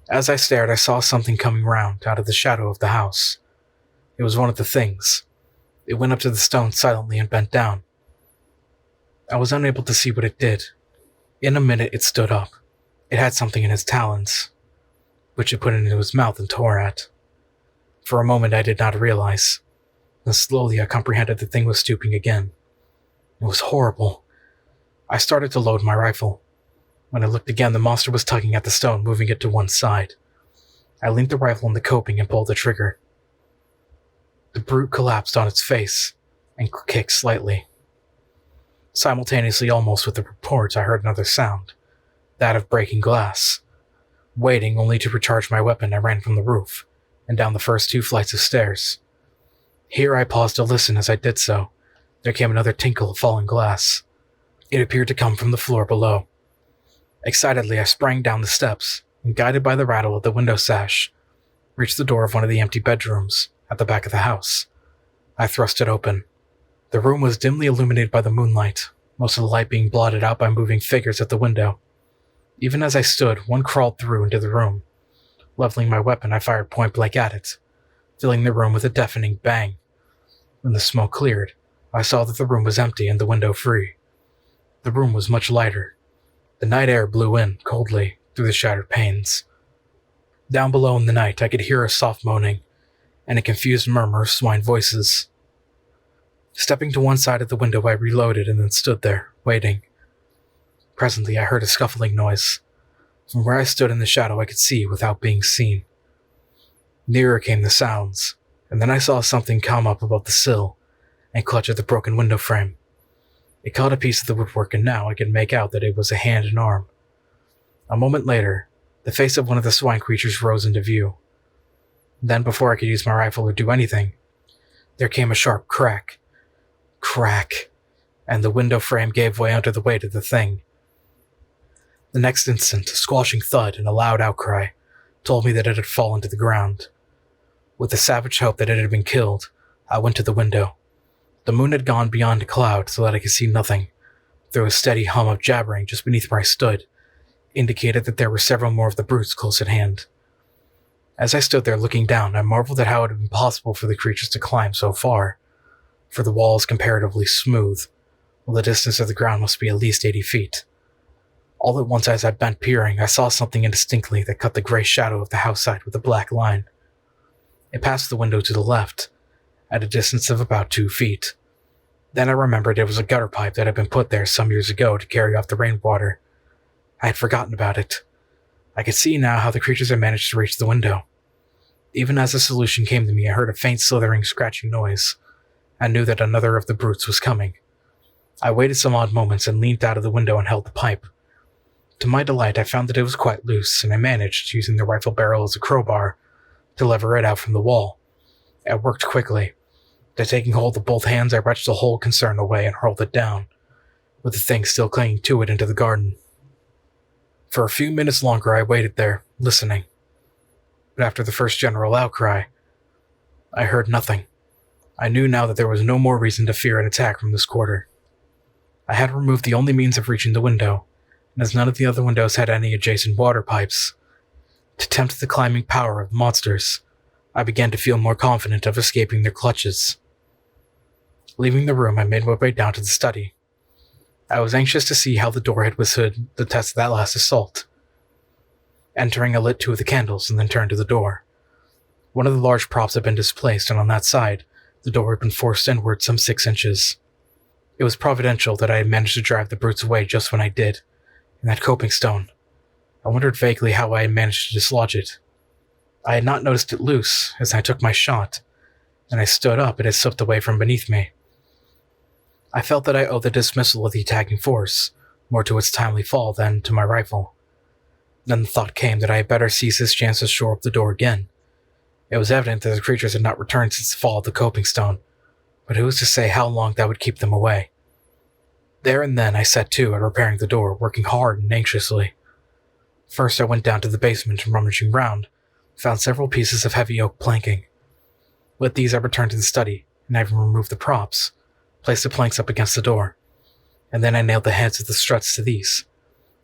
As I stared, I saw something coming round out of the shadow of the house. It was one of the things. It went up to the stone silently and bent down. I was unable to see what it did. In a minute, it stood up. It had something in its talons, which it put into its mouth and tore at. For a moment, I did not realize. Then slowly, I comprehended the thing was stooping again. It was horrible. I started to load my rifle. When I looked again, the monster was tugging at the stone, moving it to one side. I leaned the rifle on the coping and pulled the trigger. The brute collapsed on its face and kicked slightly. Simultaneously, almost with the report, I heard another sound, that of breaking glass. Waiting only to recharge my weapon, I ran from the roof and down the first 2 flights of stairs. Here I paused to listen. As I did so, there came another tinkle of falling glass. It appeared to come from the floor below. Excitedly, I sprang down the steps and, guided by the rattle of the window sash, reached the door of one of the empty bedrooms at the back of the house. I thrust it open. The room was dimly illuminated by the moonlight, most of the light being blotted out by moving figures at the window. Even as I stood, one crawled through into the room. Leveling my weapon, I fired point blank at it, filling the room with a deafening bang. When the smoke cleared, I saw that the room was empty and the window free. The room was much lighter. The night air blew in, coldly, through the shattered panes. Down below in the night, I could hear a soft moaning, and a confused murmur of swine voices. Stepping to one side of the window, I reloaded and then stood there, waiting. Presently, I heard a scuffling noise. From where I stood in the shadow, I could see without being seen. Nearer came the sounds, and then I saw something come up above the sill and clutch at the broken window frame. It caught a piece of the woodwork, and now I could make out that it was a hand and arm. A moment later, the face of one of the swine creatures rose into view. Then, before I could use my rifle or do anything, there came a sharp crack, and the window frame gave way under the weight of the thing. The next instant, a squashing thud and a loud outcry told me that it had fallen to the ground. With the savage hope that it had been killed, I went to the window. The moon had gone beyond a cloud so that I could see nothing, though a steady hum of jabbering just beneath where I stood indicated that there were several more of the brutes close at hand. As I stood there looking down, I marveled at how it had been possible for the creatures to climb so far, for the wall is comparatively smooth, while the distance of the ground must be at least 80 feet. All at once, as I bent peering, I saw something indistinctly that cut the gray shadow of the house side with a black line. It passed the window to the left, at a distance of about 2 feet. Then I remembered it was a gutter pipe that had been put there some years ago to carry off the rainwater. I had forgotten about it. I could see now how the creatures had managed to reach the window. Even as the solution came to me, I heard a faint slithering, scratching noise. I knew that another of the brutes was coming. I waited some odd moments and leaned out of the window and held the pipe. To my delight, I found that it was quite loose, and I managed, using the rifle barrel as a crowbar, to lever it out from the wall, I worked quickly. By taking hold of both hands, I wrenched the whole concern away and hurled it down, with the thing still clinging to it, into the garden. For a few minutes longer I waited there, listening. But after the first general outcry, I heard nothing. I knew now that there was no more reason to fear an attack from this quarter. I had removed the only means of reaching the window, and as none of the other windows had any adjacent water pipes, to tempt the climbing power of the monsters, I began to feel more confident of escaping their clutches. Leaving the room, I made my way down to the study. I was anxious to see how the door had withstood the test of that last assault. Entering, I lit 2 of the candles and then turned to the door. One of the large props had been displaced, and on that side, the door had been forced inward some 6 inches. It was providential that I had managed to drive the brutes away just when I did, and that coping stone. I wondered vaguely how I had managed to dislodge it. I had not noticed it loose as I took my shot, and I stood up, it had slipped away from beneath me. I felt that I owed the dismissal of the attacking force more to its timely fall than to my rifle. Then the thought came that I had better seize this chance to shore up the door again. It was evident that the creatures had not returned since the fall of the coping stone, but who was to say how long that would keep them away? There and then I set to at repairing the door, working hard and anxiously. First I went down to the basement and, rummaging round, found several pieces of heavy oak planking. With these I returned to the study, and having removed the props, placed the planks up against the door, and then I nailed the heads of the struts to these,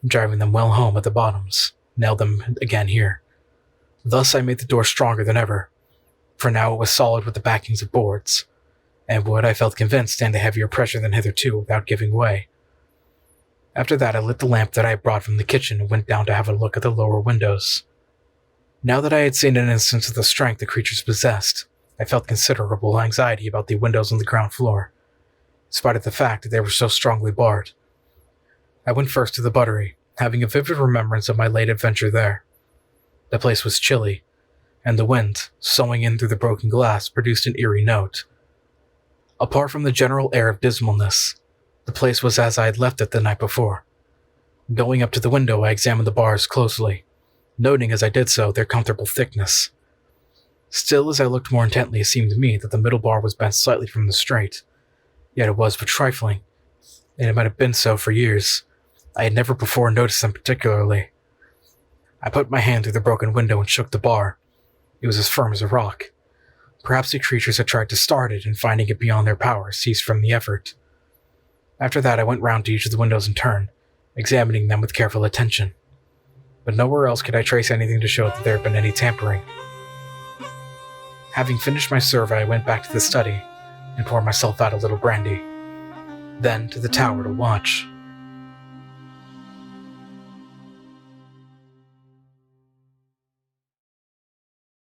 driving them well home at the bottoms, nailed them again here. Thus I made the door stronger than ever, for now it was solid with the backings of boards, and would, I felt convinced, stand a heavier pressure than hitherto without giving way. After that I lit the lamp that I had brought from the kitchen and went down to have a look at the lower windows. Now that I had seen an instance of the strength the creatures possessed, I felt considerable anxiety about the windows on the ground floor, in spite of the fact that they were so strongly barred. I went first to the buttery, having a vivid remembrance of my late adventure there. The place was chilly, and the wind, soughing in through the broken glass, produced an eerie note. Apart from the general air of dismalness, the place was as I had left it the night before. Going up to the window, I examined the bars closely, noting as I did so their comfortable thickness. Still, as I looked more intently, it seemed to me that the middle bar was bent slightly from the straight, yet it was but trifling, and it might have been so for years. I had never before noticed them particularly. I put my hand through the broken window and shook the bar. It was as firm as a rock. Perhaps the creatures had tried to start it, and finding it beyond their power, ceased from the effort. After that I went round to each of the windows in turn, examining them with careful attention. But nowhere else could I trace anything to show that there had been any tampering. Having finished my survey, I went back to the study and poured myself out a little brandy. Then to the tower to watch.